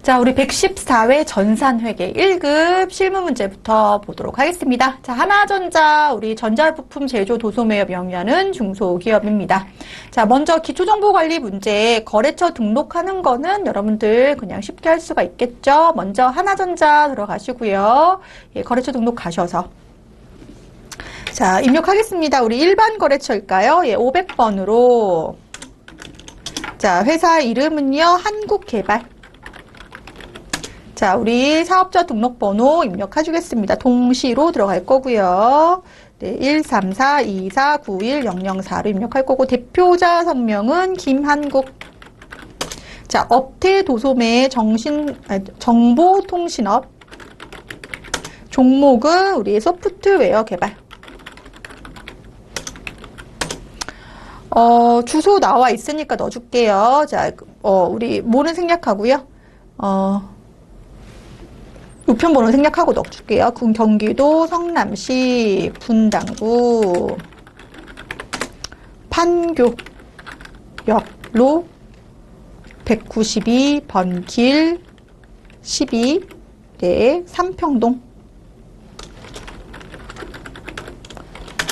자, 우리 114회 전산회계 1급 실무 문제부터 보도록 하겠습니다. 자, 하나전자, 우리 전자부품 제조 도소매업 영위하는 중소기업입니다. 자, 먼저 기초정보관리 문제, 거래처 등록하는 거는 여러분들 그냥 쉽게 할 수가 있겠죠. 먼저 하나전자 들어가시고요. 예, 거래처 등록 가셔서. 자, 입력하겠습니다. 우리 일반 거래처일까요? 예, 500번으로. 자, 회사 이름은요, 한국개발. 자, 우리 사업자 등록번호 입력해주겠습니다. 동시로 들어갈 거고요. 네, 13424910004로 입력할 거고, 대표자 성명은 김한국. 자, 업태 도소매 정보통신업. 종목은 우리 소프트웨어 개발. 주소 나와 있으니까 넣어줄게요. 자, 우리 뭐는 생략하고요. 우편번호 생략하고 넣어줄게요. 경기도 성남시 분당구 판교역로 192번 길 12, 네, 삼평동.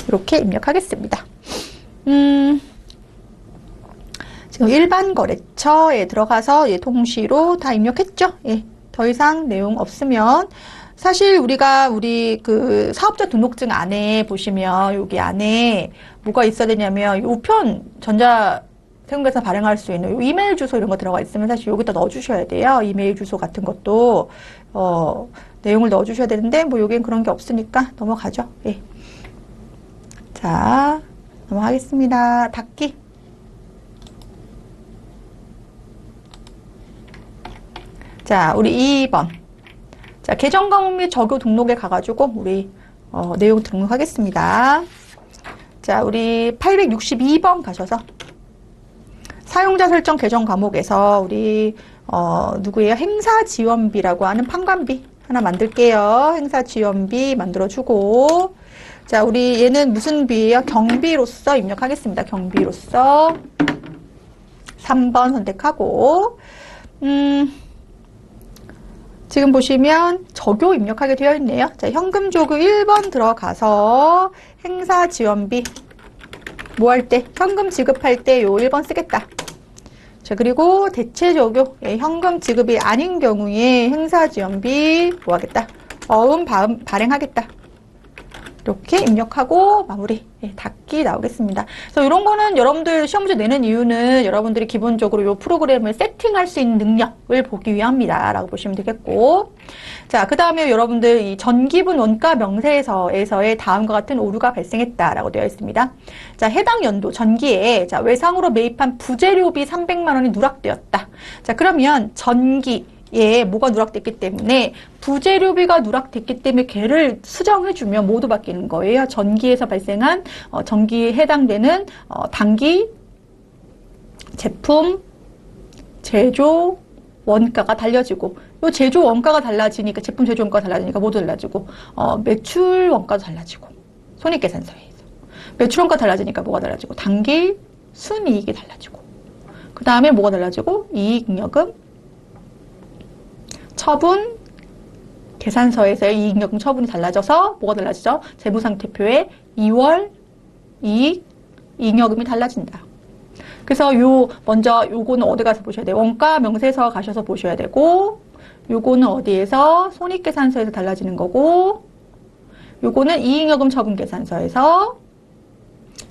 이렇게 입력하겠습니다. 지금 일반 거래처에 들어가서 예, 동시로 다 입력했죠? 예. 더 이상 내용 없으면 사실 우리 그 사업자 등록증 안에 보시면 여기 안에 뭐가 있어야 되냐면 우편 전자세금계산 발행할 수 있는 이메일 주소 이런 거 들어가 있으면 사실 여기다 넣어주셔야 돼요. 이메일 주소 같은 것도 내용을 넣어주셔야 되는데 뭐 여기엔 그런 게 없으니까 넘어가죠. 예. 자, 넘어가겠습니다. 닫기. 자, 우리 2번. 자, 계정 과목 및 적요 등록에 가가지고, 우리, 내용 등록하겠습니다. 자, 우리 862번 가셔서, 사용자 설정 계정 과목에서, 우리, 누구예요? 행사 지원비라고 하는 판관비 하나 만들게요. 행사 지원비 만들어주고, 자, 우리 얘는 무슨 비예요? 경비로서 입력하겠습니다. 경비로서. 3번 선택하고, 지금 보시면 적요 입력하게 되어 있네요. 자, 현금 조교 1번 들어가서 행사 지원비 뭐 할 때? 현금 지급할 때 요 1번 쓰겠다. 자, 그리고 대체 적요, 예, 현금 지급이 아닌 경우에 행사 지원비 뭐 하겠다? 발행하겠다. 이렇게 입력하고 마무리. 예, 닫기 나오겠습니다. 그래서 이런 거는 여러분들 시험 문제 내는 이유는 여러분들이 기본적으로 이 프로그램을 세팅할 수 있는 능력을 보기 위함이다 라고 보시면 되겠고, 자, 그 다음에 여러분들 이 전기분 원가 명세서에서의 다음과 같은 오류가 발생했다 라고 되어 있습니다. 자, 해당 연도 전기에 자, 외상으로 매입한 부재료비 300만 원이 누락되었다. 자, 그러면 예, 뭐가 누락됐기 때문에 부재료비가 누락됐기 때문에 걔를 수정해주면 모두 바뀌는 거예요. 전기에서 발생한 전기에 해당되는 단기 제품 제조 원가가 달라지고, 요 제조 원가가 달라지니까 제품 제조 원가가 달라지니까 모두 달라지고, 매출 원가도 달라지고, 손익계산서에서 매출 원가 달라지니까 뭐가 달라지고, 단기 순이익이 달라지고, 그 다음에 뭐가 달라지고, 이익잉여금 처분, 계산서에서의 이익잉여금 처분이 달라져서 뭐가 달라지죠? 재무상태표에 2월 이익잉여금이 달라진다. 그래서 먼저 요거는 어디 가서 보셔야 돼요? 원가 명세서 가셔서 보셔야 되고, 요거는 어디에서? 손익계산서에서 달라지는 거고, 요거는 이익잉여금 처분 계산서에서,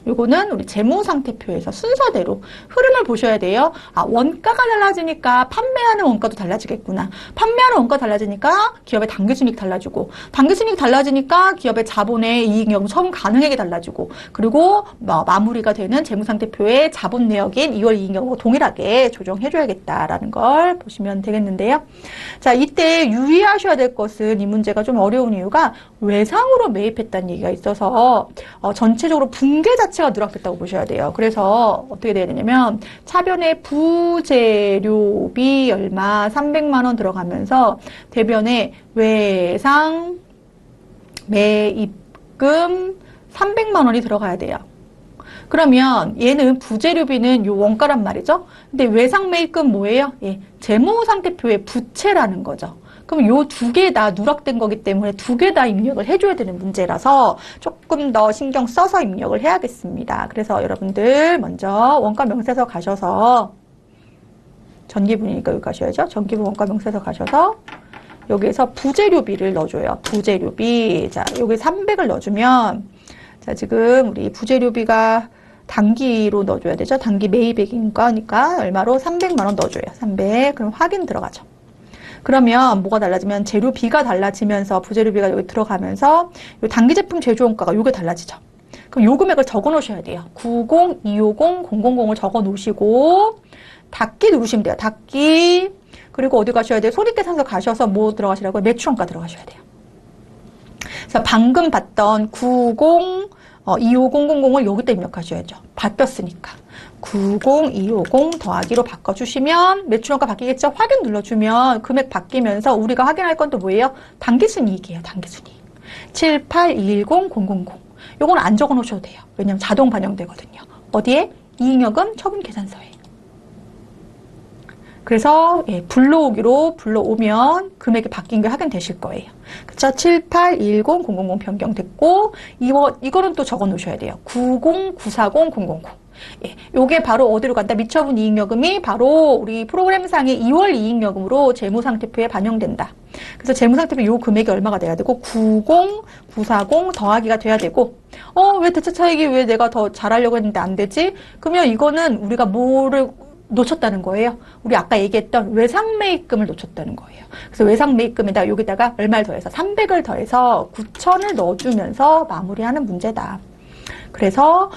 요거는 우리 재무상태표에서 순서대로 흐름을 보셔야 돼요. 아, 원가가 달라지니까 판매하는 원가도 달라지겠구나. 판매하는 원가 달라지니까 기업의 당기순이익 달라지고, 당기순이익 달라지니까 기업의 자본의 이익잉여금 처분 가능액이 달라지고, 그리고 마무리가 되는 재무상태표의 자본 내역인 2월 이익잉여금과 동일하게 조정해줘야겠다라는 걸 보시면 되겠는데요. 자, 이때 유의하셔야 될 것은 이 문제가 좀 어려운 이유가 외상으로 매입했다는 얘기가 있어서 전체적으로 붕괴 자체가 누락됐다고 보셔야 돼요. 그래서 어떻게 돼야 되냐면 차변에 부재료비 얼마 300만 원 들어가면서 대변에 외상 매입금 300만 원이 들어가야 돼요. 그러면 얘는 부재료비는 요 원가란 말이죠. 근데 외상매입금 뭐예요? 예, 재무상태표의 부채라는 거죠. 그럼 요 두 개 다 누락된 거기 때문에 두 개 다 입력을 해줘야 되는 문제라서 조금 더 신경 써서 입력을 해야겠습니다. 그래서 여러분들 먼저 원가 명세서 가셔서 전기분이니까 여기 가셔야죠. 전기분 원가 명세서 가셔서 여기에서 부재료비를 넣어줘요. 부재료비. 자, 여기 300을 넣어주면 자, 지금 우리 부재료비가 단기로 넣어줘야 되죠. 단기 매입액인 거니까 얼마로? 300만 원 넣어줘요. 300. 그럼 확인 들어가죠. 그러면 뭐가 달라지면 재료비가 달라지면서 부재료비가 여기 들어가면서 요 단기 제품 제조원가가 요게 달라지죠. 그럼 요 금액을 적어 놓으셔야 돼요. 90, 250, 000을 적어 놓으시고 닫기 누르시면 돼요. 닫기. 그리고 어디 가셔야 돼요? 손익계산서 가셔서 뭐 들어가시라고요? 매출원가 들어가셔야 돼요. 그래서 방금 봤던 90, 25000을 여기다 입력하셔야죠. 바뀌었으니까. 90, 250 더하기로 바꿔주시면 매출원가 바뀌겠죠? 확인 눌러주면 금액 바뀌면서 우리가 확인할 건 또 뭐예요? 단기순이익이에요. 단기순이익. 78210, 000. 요건 안 적어 놓으셔도 돼요. 왜냐면 자동 반영되거든요. 어디에? 이익여금 처분계산서에. 그래서 예, 불러오기로 불러오면 금액이 바뀐 게 확인되실 거예요. 그쵸? 78110, 000 변경됐고 이거는 또 적어 놓으셔야 돼요. 90, 940, 000. 예, 요게 바로 어디로 간다? 미처분 이익여금이 바로 우리 프로그램상의 2월 이익여금으로 재무상태표에 반영된다. 그래서 재무상태표 요 금액이 얼마가 돼야 되고 90, 940 더하기가 돼야 되고 왜 대체 차익이 왜 내가 더 잘하려고 했는데 안 되지? 그러면 이거는 우리가 뭐를 놓쳤다는 거예요. 우리 아까 얘기했던 외상매입금을 놓쳤다는 거예요. 그래서 외상매입금에다 여기다가 얼마를 더해서 300을 더해서 9,000을 넣어주면서 마무리하는 문제다. 그래서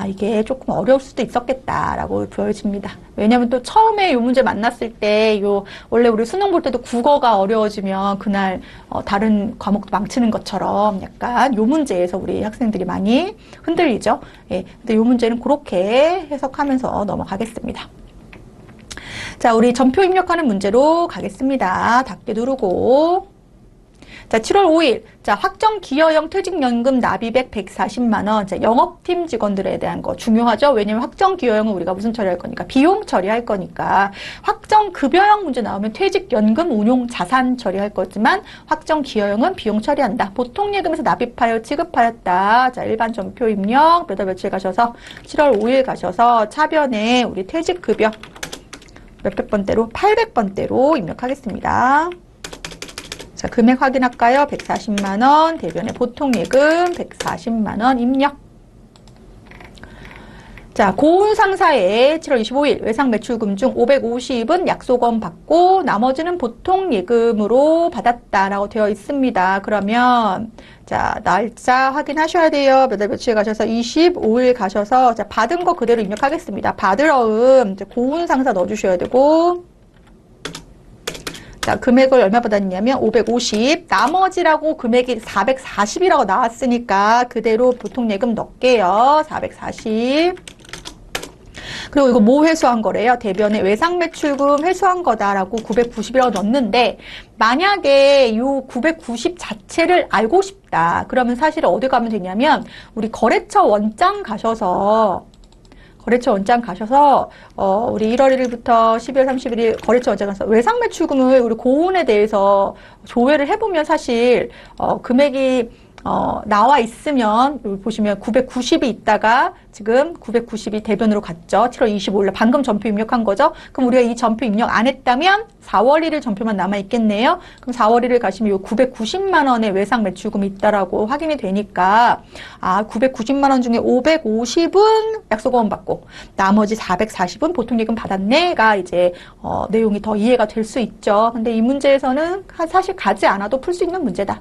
이게 조금 어려울 수도 있었겠다라고 보여집니다. 왜냐하면 또 처음에 이 문제 만났을 때 원래 우리 수능 볼 때도 국어가 어려워지면 그날 다른 과목도 망치는 것처럼 약간 이 문제에서 우리 학생들이 많이 흔들리죠. 예, 근데 이 문제는 그렇게 해석하면서 넘어가겠습니다. 자, 우리 전표 입력하는 문제로 가겠습니다. 닫기 누르고. 자, 7월 5일. 자, 확정 기여형 퇴직연금 납입액 140만 원. 자, 영업팀 직원들에 대한 거 중요하죠? 왜냐면 확정 기여형은 우리가 무슨 처리할 거니까? 비용 처리할 거니까. 확정 급여형 문제 나오면 퇴직연금 운용 자산 처리할 거지만 확정 기여형은 비용 처리한다. 보통 예금에서 납입하여 지급하였다. 자, 일반 전표 입력 몇 월 며칠 가셔서 7월 5일 가셔서 차변에 우리 퇴직급여 몇백 번대로 800번대로 입력하겠습니다. 자, 금액 확인할까요? 140만 원, 대변에 보통 예금 140만 원 입력. 자, 고운 상사에 7월 25일 외상 매출금 중 550은 약속원 받고 나머지는 보통 예금으로 받았다라고 되어 있습니다. 그러면 자, 날짜 확인하셔야 돼요. 몇 월 며칠 가셔서 25일 가셔서 자, 받은 거 그대로 입력하겠습니다. 받으러음 고운 상사 넣어주셔야 되고 자, 금액을 얼마 받았냐면 550 나머지라고 금액이 440이라고 나왔으니까 그대로 보통 예금 넣을게요. 440 그리고 이거 뭐 회수한 거래요? 대변에 외상 매출금 회수한 거다라고 990이라고 넣었는데 만약에 이 990 자체를 알고 싶다. 그러면 사실 어디 가면 되냐면 우리 거래처 원장 가셔서 우리 1월 1일부터 12월 31일 거래처 원장 가서 외상 매출금을 우리 고운에 대해서 조회를 해보면 사실 금액이 나와 있으면 여기 보시면 990이 있다가 지금 990이 대변으로 갔죠. 7월 25일에 방금 전표 입력한 거죠. 그럼 우리가 이 전표 입력 안 했다면 4월 1일 전표만 남아 있겠네요. 그럼 4월 1일 가시면 이 990만 원의 외상 매출금이 있다라고 확인이 되니까 990만 원 중에 550은 약속원 받고 나머지 440은 보통 예금 받았네가 이제 내용이 더 이해가 될 수 있죠. 근데 이 문제에서는 사실 가지 않아도 풀 수 있는 문제다.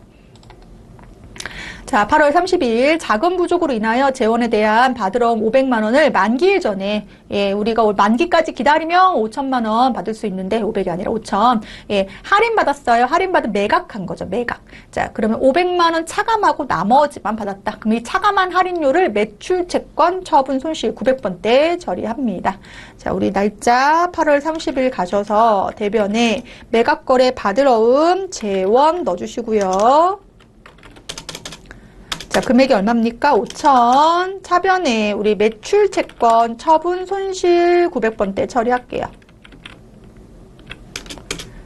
자, 8월 30일 자금 부족으로 인하여 재원에 대한 받으러 온 500만 원을 만기 전에 우리가 만기까지 기다리면 5천만 원 받을 수 있는데 500이 아니라 5천. 할인 받았어요. 할인 받은 매각한 거죠. 매각. 자, 그러면 500만 원 차감하고 나머지만 받았다. 그럼 이 차감한 할인료를 매출 채권 처분 손실 900번대 처리합니다. 자, 우리 날짜 8월 30일 가셔서 대변에 매각 거래 받으러 온 재원 넣어주시고요. 자, 금액이 얼마입니까? 5천. 차변에 우리 매출 채권 처분 손실 900번대 처리할게요.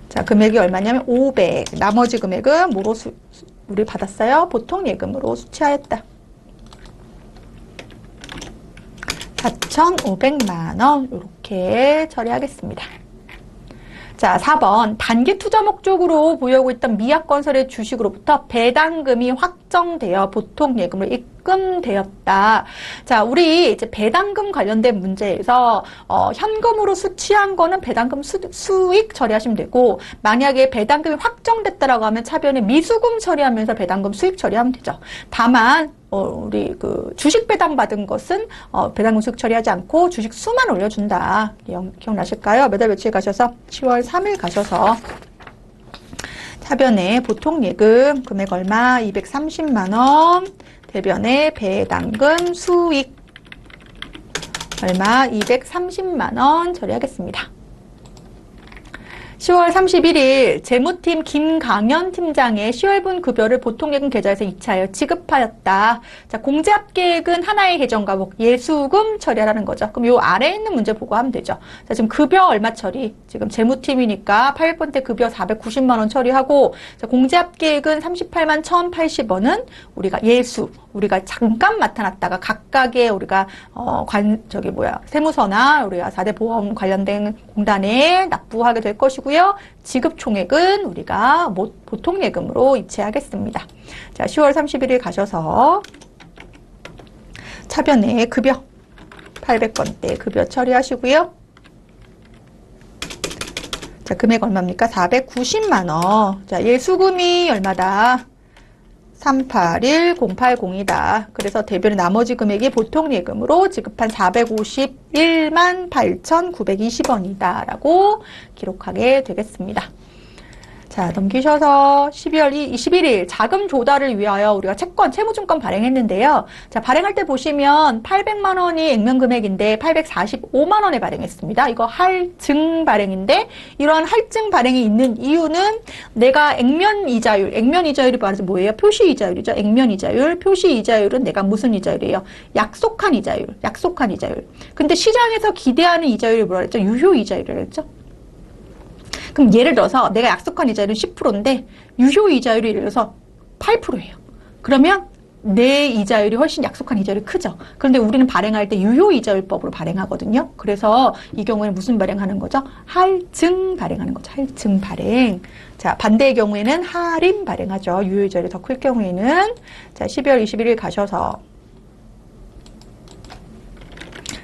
자, 금액이 얼마냐면 500. 나머지 금액은 뭐로 우리 받았어요? 보통 예금으로 수취하였다. 4,500만 원 이렇게 처리하겠습니다. 자, 4번 단기 투자 목적으로 보유하고 있던 미약건설의 주식으로부터 배당금이 확정되어 보통 예금으로 입금되었다. 자, 우리 이제 배당금 관련된 문제에서 현금으로 수취한 거는 배당금 수익 처리하시면 되고, 만약에 배당금이 확정됐다라고 하면 차변에 미수금 처리하면서 배당금 수익 처리하면 되죠. 다만 우리 그 주식 배당 받은 것은 배당금 수익 처리하지 않고 주식 수만 올려준다. 기억나실까요? 몇 월 며칠 가셔서 10월 3일 가셔서 차변에 보통 예금 금액 얼마? 230만 원. 대변에 배당금 수익 얼마? 230만 원 처리하겠습니다. 10월 31일 재무팀 김강현 팀장의 10월분 급여를 보통예금 계좌에서 2차하여 지급하였다. 자, 공제합계획은 하나의 계정 과목 예수금 처리하라는 거죠. 그럼 요 아래에 있는 문제 보고 하면 되죠. 자, 지금 급여 얼마 처리? 지금 재무팀이니까 800번대 급여 490만 원 처리하고, 자, 공제합계획은 38만 1,080원은 우리가 우리가 잠깐 나타났다가 각각의 우리가 세무서나 우리가 4대 보험 관련된 공단에 납부하게 될 것이고요. 지급 총액은 우리가 보통 예금으로 이체하겠습니다. 자, 10월 31일 가셔서 차변에 급여 800번대 급여 처리하시고요. 자, 금액 얼마입니까? 490만 원. 자, 예수금이 얼마다? 381080이다. 그래서 대변의 나머지 금액이 보통 예금으로 지급한 451만 8,920원이다. 라고 기록하게 되겠습니다. 자, 넘기셔서 12월 21일 자금 조달을 위하여 우리가 채무증권 발행했는데요. 자, 발행할 때 보시면 800만 원이 액면 금액인데 845만 원에 발행했습니다. 이거 할증 발행인데, 이러한 할증 발행이 있는 이유는 내가 액면 이자율이 말해서 뭐예요? 표시 이자율이죠. 액면 이자율, 표시 이자율은 내가 무슨 이자율이에요? 약속한 이자율. 근데 시장에서 기대하는 이자율이 뭐라 그랬죠? 유효 이자율이라고 했죠. 그럼 예를 들어서 내가 약속한 이자율은 10%인데 유효 이자율이 예를 들어서 8%예요. 그러면 내 이자율이 훨씬 약속한 이자율이 크죠. 그런데 우리는 발행할 때 유효 이자율법으로 발행하거든요. 그래서 이 경우에는 무슨 발행하는 거죠? 할증 발행하는 거죠. 할증 발행. 자, 반대의 경우에는 할인 발행하죠. 유효 이자율이 더 클 경우에는. 자, 12월 21일 가셔서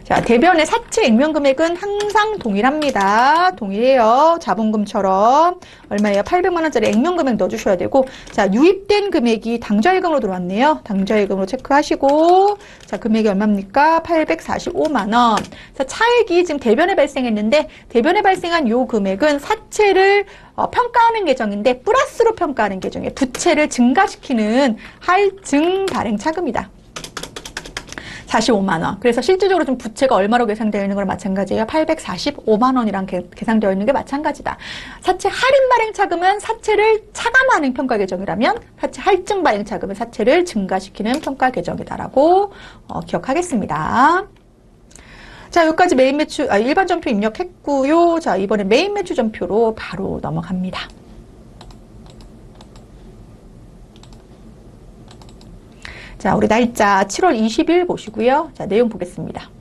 자, 대변의 사채 액면 금액은 항상 동일합니다. 동일해요. 자본금처럼. 얼마예요? 800만 원짜리 액면 금액 넣어주셔야 되고, 자, 유입된 금액이 당좌예금으로 들어왔네요. 당좌예금으로 체크하시고, 자, 금액이 얼마입니까? 845만 원. 자, 차액이 지금 대변에 발생했는데, 대변에 발생한 요 금액은 사채를 평가하는 계정인데 플러스로 평가하는 계정이에요. 부채를 증가시키는 할증 발행 차금이다. 45만 원. 그래서 실질적으로 좀 부채가 얼마로 계산되어 있는 거랑 마찬가지예요. 845만 원이랑 계산되어 있는 게 마찬가지다. 사채 할인 발행 차금은 사채를 차감하는 평가 계정이라면, 사채 할증 발행 차금은 사채를 증가시키는 평가 계정이다라고 기억하겠습니다. 자, 여기까지 메인 매출, 일반 전표 입력했고요. 자, 이번에 메인 매출 전표로 바로 넘어갑니다. 자, 우리 날짜 7월 20일 보시고요. 자, 내용 보겠습니다.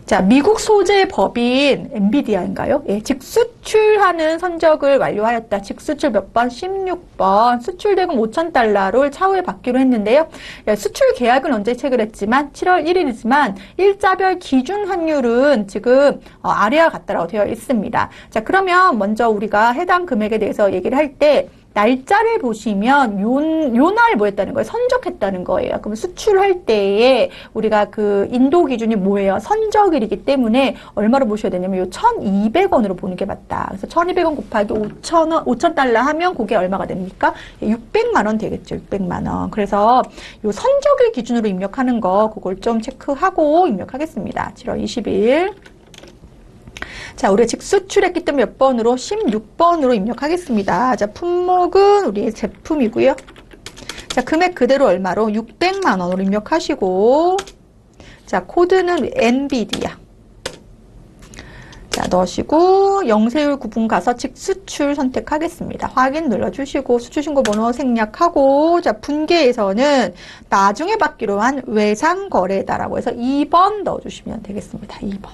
자, 미국 소재 법인 엔비디아인가요? 예, 직수출하는 선적을 완료하였다. 직수출 몇 번? 16번. 수출 대금 5,000달러를 차후에 받기로 했는데요. 예, 수출 계약은 언제 체결했지만 7월 1일이지만 일자별 기준 환율은 지금 아래와 같다라고 되어 있습니다. 자, 그러면 먼저 우리가 해당 금액에 대해서 얘기를 할 때 날짜를 보시면 요 날 뭐 했다는 거예요? 선적했다는 거예요. 그럼 수출할 때에 우리가 그 인도 기준이 뭐예요? 선적일이기 때문에 얼마로 보셔야 되냐면 요 1,200원으로 보는 게 맞다. 그래서 1,200원 곱하기 5,000달러 하면 그게 얼마가 됩니까? 600만 원 되겠죠. 600만 원. 그래서 요 선적일 기준으로 입력하는 거 그걸 좀 체크하고 입력하겠습니다. 7월 20일. 자, 우리가 직수출했기 때문에 몇 번으로? 16번으로 입력하겠습니다. 자, 품목은 우리의 제품이고요. 자, 금액 그대로 얼마로? 600만 원으로 입력하시고, 자, 코드는 NVIDIA. 자, 넣으시고 영세율 구분 가서 직수출 선택하겠습니다. 확인 눌러주시고 수출신고 번호 생략하고, 자, 분계에서는 나중에 받기로 한 외상거래다라고 해서 2번 넣어주시면 되겠습니다. 2번.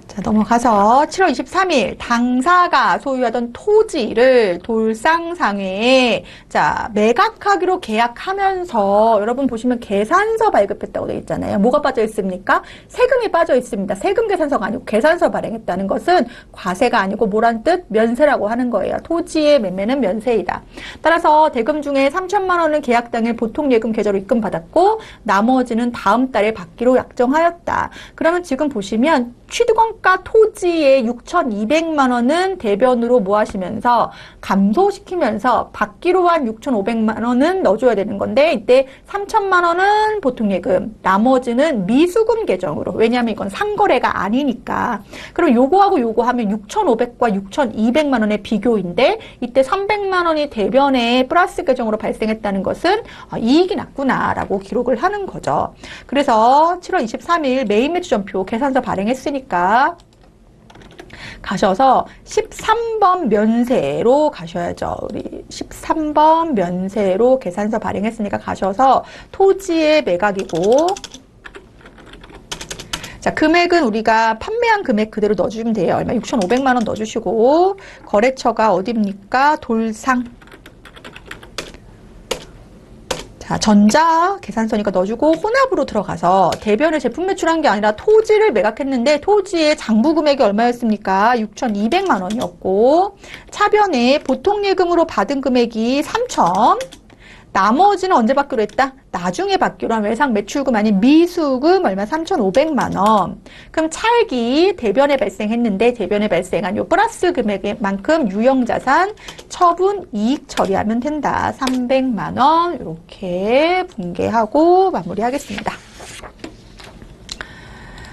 자, 넘어가서 7월 23일 당사가 소유하던 토지를 돌상상회에 자, 매각하기로 계약하면서 여러분 보시면 계산서 발급했다고 되어 있잖아요. 뭐가 빠져 있습니까? 세금이 빠져 있습니다. 세금 계산서가 아니고 계산서 발행했다는 것은 과세가 아니고 뭐란 뜻? 면세라고 하는 거예요. 토지의 매매는 면세이다. 따라서 대금 중에 3천만 원은 계약 당일 보통예금 계좌로 입금받았고 나머지는 다음 달에 받기로 약정하였다. 그러면 지금 보시면 취득원가 토지의 6,200만 원은 대변으로 뭐 하시면서 감소시키면서 받기로 한 6,500만 원은 넣어줘야 되는 건데, 이때 3천만 원은 보통예금, 나머지는 미수금 계정으로. 왜냐하면 이건 상거래가 아니니까. 그럼 요거하고 요거 하면 6,500과 6,200만 원의 비교인데, 이때 300만 원이 대변에 플러스 계정으로 발생했다는 것은 이익이 났구나라고 기록을 하는 거죠. 그래서 7월 23일 매입 매수전표 계산서 발행했으니까 가셔서 13번 면세로 가셔야죠. 우리 13번 면세로 계산서 발행했으니까 가셔서 토지의 매각이고, 자, 금액은 우리가 판매한 금액 그대로 넣어주시면 돼요. 얼마? 6,500만 원 넣어주시고, 거래처가 어딥니까? 돌상. 자, 전자 계산서니까 넣어주고 혼합으로 들어가서 대변을 제품 매출한 게 아니라 토지를 매각했는데 토지의 장부 금액이 얼마였습니까? 6,200만 원이었고, 차변에 보통예금으로 받은 금액이 3,000. 나머지는 언제 받기로 했다? 나중에 받기로 한 외상 매출금 아닌 미수금 얼마? 3,500만 원. 그럼 차액이 대변에 발생했는데 대변에 발생한 요 플러스 금액만큼 유형자산 처분 이익 처리하면 된다. 300만 원 이렇게 분개하고 마무리하겠습니다.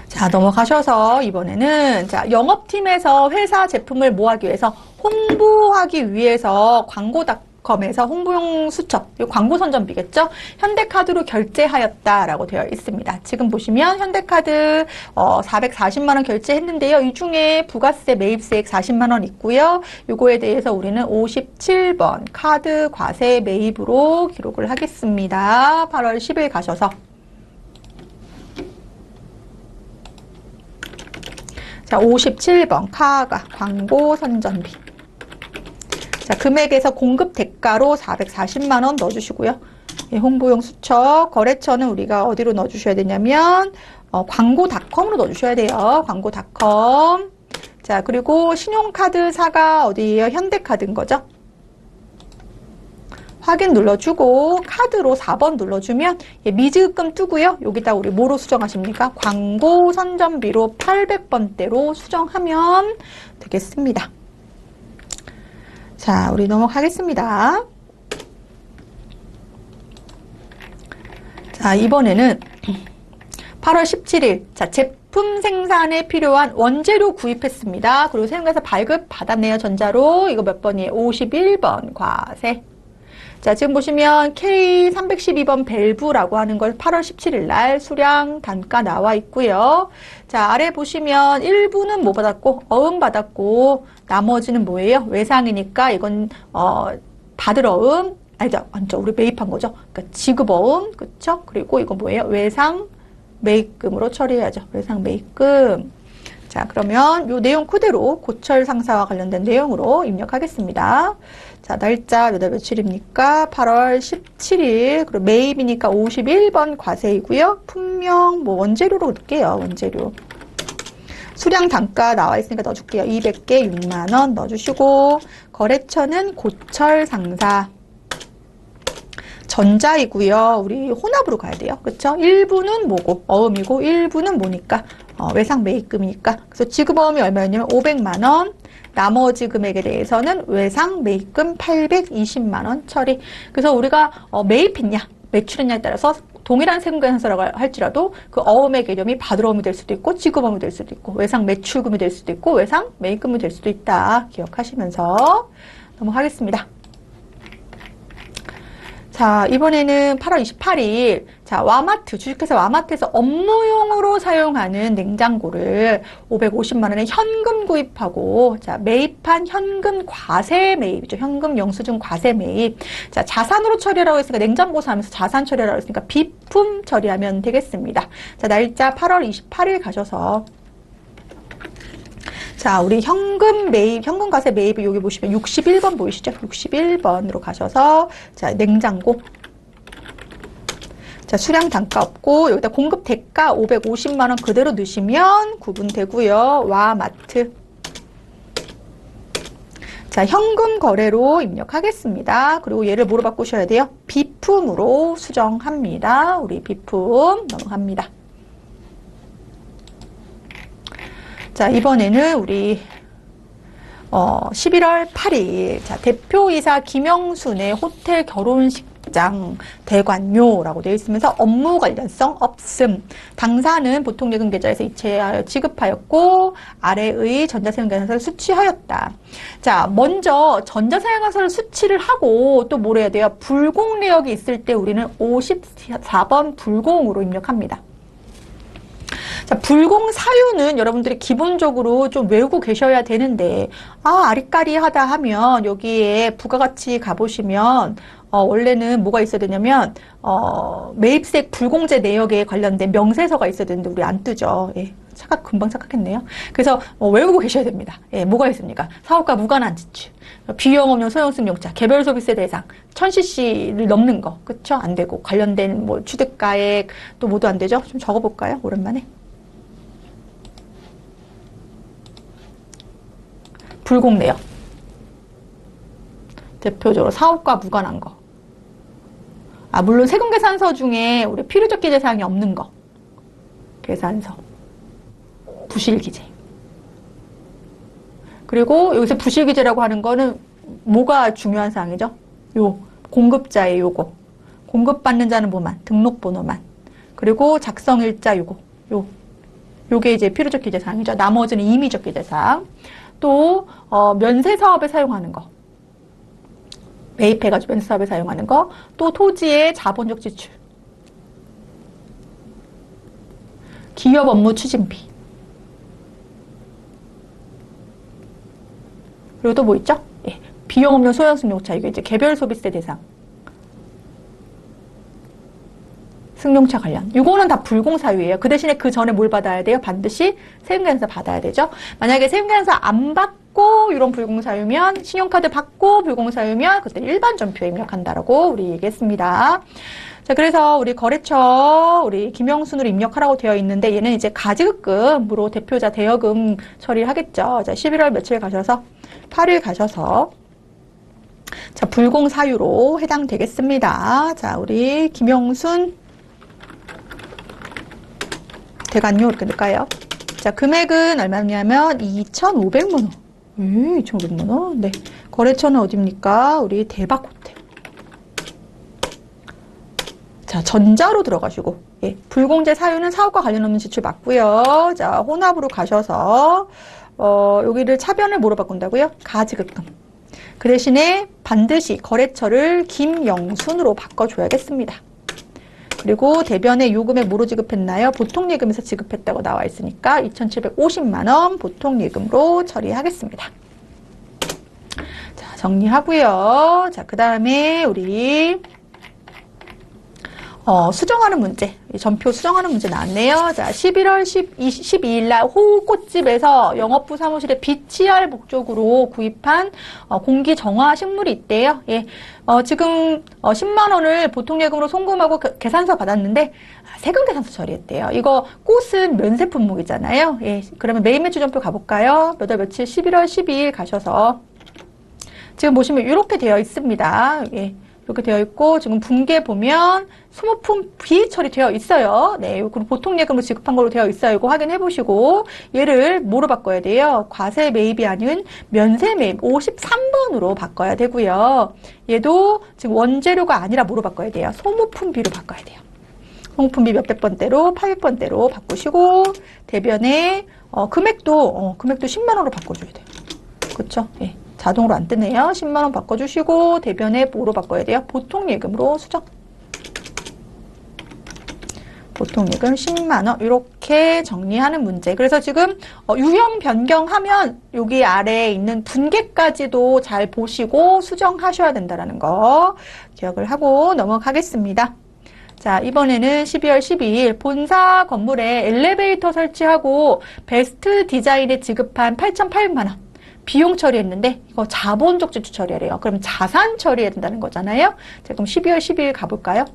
자, 넘어가셔서 이번에는 자, 영업팀에서 회사 제품을 뭐 하기 위해서 홍보하기 위해서 광고닷컴에서 홍보용 수첩, 이 광고 선전비겠죠? 현대카드로 결제하였다라고 되어 있습니다. 지금 보시면 현대카드 440만 원 결제했는데요. 이 중에 부가세 매입세액 40만 원 있고요. 요거에 대해서 우리는 57번 카드 과세 매입으로 기록을 하겠습니다. 8월 10일 가셔서 자, 57번 카가 광고 선전비. 자, 금액에서 공급 대가로 440만 원 넣어주시고요. 예, 홍보용 수첩, 거래처는 우리가 어디로 넣어주셔야 되냐면 광고닷컴으로 넣어주셔야 돼요. 광고닷컴. 자, 그리고 신용카드사가 어디예요? 현대카드인 거죠. 확인 눌러주고 카드로 4번 눌러주면 예, 미지급금 뜨고요. 여기다 우리 뭐로 수정하십니까? 광고 선전비로 800번대로 수정하면 되겠습니다. 자, 우리 넘어가겠습니다. 자, 이번에는 8월 17일 자, 제품 생산에 필요한 원재료 구입했습니다. 그리고 세금에서 발급 받았네요. 전자로. 이거 몇 번이에요? 51번 과세. 자, 지금 보시면 K312번 밸브라고 하는 걸 8월 17일 날 수량 단가 나와 있고요. 자, 아래 보시면 일부는 뭐 받았고 어음 받았고 나머지는 뭐예요? 외상이니까 이건 받을 어음 아니죠. 우리 매입한 거죠. 그러니까 지급 어음, 그쵸? 그리고 이거 뭐예요? 외상 매입금으로 처리해야죠. 외상 매입금. 자, 그러면 요 내용 그대로 고철 상사와 관련된 내용으로 입력하겠습니다. 자, 날짜 몇 월 며칠입니까? 8월 17일. 그리고 매입이니까 51번 과세이고요. 품명 뭐 원재료로 넣을게요. 원재료. 수량 단가 나와 있으니까 넣어줄게요. 200개 6만 원 넣어주시고, 거래처는 고철 상사. 전자이고요. 우리 혼합으로 가야 돼요. 그쵸? 일부는 뭐고 어음이고 일부는 뭐니까 외상 매입금이니까. 그래서 지급어음이 얼마였냐면 500만 원. 나머지 금액에 대해서는 외상 매입금 820만 원 처리. 그래서 우리가 매입했냐 매출했냐에 따라서 동일한 세금 계산서라고 할지라도 그 어음의 개념이 받을 어음이 될 수도 있고 지급어음이 될 수도 있고 외상 매출금이 될 수도 있고 외상 매입금이 될 수도 있다. 기억하시면서 넘어가겠습니다. 자, 이번에는 8월 28일. 자, 와마트, 주식회사 와마트에서 업무용으로 사용하는 냉장고를 550만원에 현금 구입하고, 자, 매입한 현금 과세 매입이죠. 현금 영수증 과세 매입. 자, 자산으로 처리하라고 했으니까 냉장고 사면서 자산 처리하라고 했으니까 비품 처리하면 되겠습니다. 자, 날짜 8월 28일 가셔서 자, 우리 현금 매입, 현금 과세 매입을 여기 보시면 61번 보이시죠? 61번으로 가셔서, 자, 냉장고. 자, 수량 단가 없고, 여기다 공급 대가 550만원 그대로 넣으시면 구분되고요. 와마트. 자, 현금 거래로 입력하겠습니다. 그리고 얘를 뭐로 바꾸셔야 돼요? 비품으로 수정합니다. 우리 비품 넘어갑니다. 자, 이번에는 우리 11월 8일 자, 대표이사 김영순의 호텔 결혼식장 대관료라고 되어 있으면서 업무 관련성 없음. 당사는 보통예금 계좌에서 이체하여 지급하였고 아래의 전자사용계산서를 수취하였다. 자, 먼저 전자사용계산서를 수취를 하고 또 뭘 해야 돼요? 불공 내역이 있을 때 우리는 54번 불공으로 입력합니다. 자, 불공 사유는 여러분들이 기본적으로 좀 외우고 계셔야 되는데, 아리까리하다 하면 여기에 부가가치 가보시면, 원래는 뭐가 있어야 되냐면, 매입세 불공제 내역에 관련된 명세서가 있어야 되는데, 우리 안 뜨죠. 예. 금방 착각했네요. 그래서 외우고 계셔야 됩니다. 예, 뭐가 있습니까? 사업과 무관한 지출, 비용 없는 소형승용차, 개별 소비세 대상, 1000cc를 넘는 거, 그쵸? 안 되고, 관련된 뭐 취득가액, 또 모두 안 되죠? 좀 적어볼까요? 오랜만에. 불공 내역. 대표적으로 사업과 무관한 거. 물론 세금계산서 중에 우리 필요적 기재사항이 없는 거. 계산서. 부실기재. 그리고 여기서 부실기재라고 하는 거는 뭐가 중요한 사항이죠? 요 공급자의 요거. 공급받는 자는 뭐만? 등록번호만. 그리고 작성일자 요거. 요게 이제 필요적 기재사항이죠. 나머지는 임의적 기재사항. 또 면세사업에 사용하는 거. 매입해가지고 면세사업에 사용하는 거. 또 토지의 자본적 지출. 기업 업무 추진비. 그리고 또 뭐 있죠? 예, 비용 없는 소형승용차. 이게 이제 개별 소비세 대상. 승용차 관련. 이거는 다 불공 사유예요. 그 대신에 그 전에 뭘 받아야 돼요? 반드시 세금계산서 받아야 되죠. 만약에 세금계산서 안 받고 이런 불공 사유면, 신용카드 받고 불공 사유면 그때 일반 전표에 입력한다라고 우리 얘기했습니다. 자, 그래서 우리 거래처 우리 김영순으로 입력하라고 되어 있는데 얘는 이제 가지급금으로 대표자 대여금 처리를 하겠죠. 자, 11월 며칠 가셔서 8일 가셔서 자, 불공 사유로 해당되겠습니다. 자, 우리 김영순 대관료 이렇게 넣을까요? 자, 금액은 얼마냐면 2,500만 원. 2,500만 원. 네. 거래처는 어디입니까? 우리 대박호텔. 자, 전자로 들어가시고. 예. 불공제 사유는 사업과 관련 없는 지출 맞고요. 자, 혼합으로 가셔서 여기를 차변을 뭐로 바꾼다고요? 가지급금. 그 대신에 반드시 거래처를 김영순으로 바꿔줘야겠습니다. 그리고 대변에 요금에 뭐로 지급했나요? 보통예금에서 지급했다고 나와 있으니까 2,750만 원 보통예금으로 처리하겠습니다. 자, 정리하고요. 자, 그 다음에 우리 수정하는 문제, 전표 수정하는 문제 나왔네요. 자, 11월 12일 날 호우꽃집에서 영업부 사무실에 BTR 목적으로 구입한 공기정화 식물이 있대요. 예. 지금 10만 원을 보통예금으로 송금하고 계산서 받았는데 세금계산서 처리했대요. 이거 꽃은 면세 품목이잖아요. 예. 그러면 매입매출 전표 가볼까요? 몇 월 며칠 11월 12일 가셔서 지금 보시면 이렇게 되어 있습니다. 예. 이렇게 되어 있고 지금 분계 보면 소모품 비처리되어 있어요. 네, 그리고 보통 예금으로 지급한 걸로 되어 있어요. 이거 확인해 보시고 얘를 뭐로 바꿔야 돼요? 과세 매입이 아닌 면세 매입 53번으로 바꿔야 되고요. 얘도 지금 원재료가 아니라 뭐로 바꿔야 돼요? 소모품비로 바꿔야 돼요. 소모품비 몇백 번대로 800번대로 바꾸시고 대변에 금액도 10만 원으로 바꿔줘야 돼요. 그렇죠? 예. 자동으로 안 뜨네요. 10만 원 바꿔주시고 대변에 뭐로 바꿔야 돼요? 보통 예금으로 수정. 보통 예금 10만 원 이렇게 정리하는 문제. 그래서 지금 유형 변경하면 여기 아래에 있는 분계까지도 잘 보시고 수정하셔야 된다는 거 기억을 하고 넘어가겠습니다. 자, 이번에는 12월 12일 본사 건물에 엘리베이터 설치하고 베스트 디자인에 지급한 8,800만 원. 비용 처리했는데 이거 자본적 지출 처리래요. 그럼 자산 처리해야 된다는 거잖아요. 자, 그럼 12월 12일 가볼까요?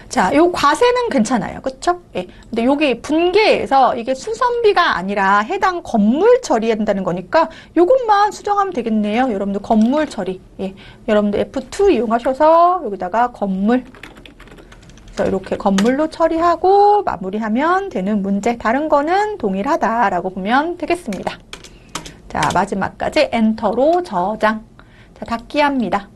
자, 요 과세는 괜찮아요. 그쵸? 예. 근데 여기 분계에서 이게 수선비가 아니라 해당 건물 처리해야 된다는 거니까 요것만 수정하면 되겠네요. 여러분들 건물 처리. 예. 여러분들 F2 이용하셔서 여기다가 건물. 그래서 이렇게 건물로 처리하고 마무리하면 되는 문제. 다른 거는 동일하다라고 보면 되겠습니다. 자, 마지막까지 엔터로 저장. 자, 닫기 합니다.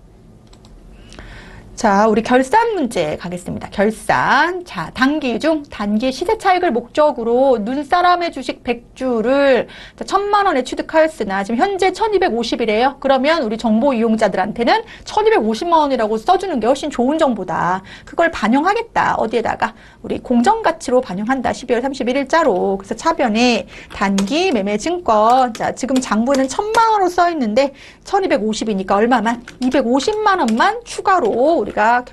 자, 우리 결산 문제 가겠습니다. 결산. 자, 단기 중 단기 시세 차익을 목적으로 눈사람의 주식 100주를 1,000만 원에 취득하였으나 지금 현재 1,250이래요. 그러면 우리 정보 이용자들한테는 1,250만 원이라고 써주는 게 훨씬 좋은 정보다. 그걸 반영하겠다. 어디에다가? 우리 공정가치로 반영한다. 12월 31일자로. 그래서 차변에 단기 매매 증권. 자, 지금 장부에는 1,000만 원으로 써 있는데 1,250이니까 얼마만? 250만 원만 추가로 우리가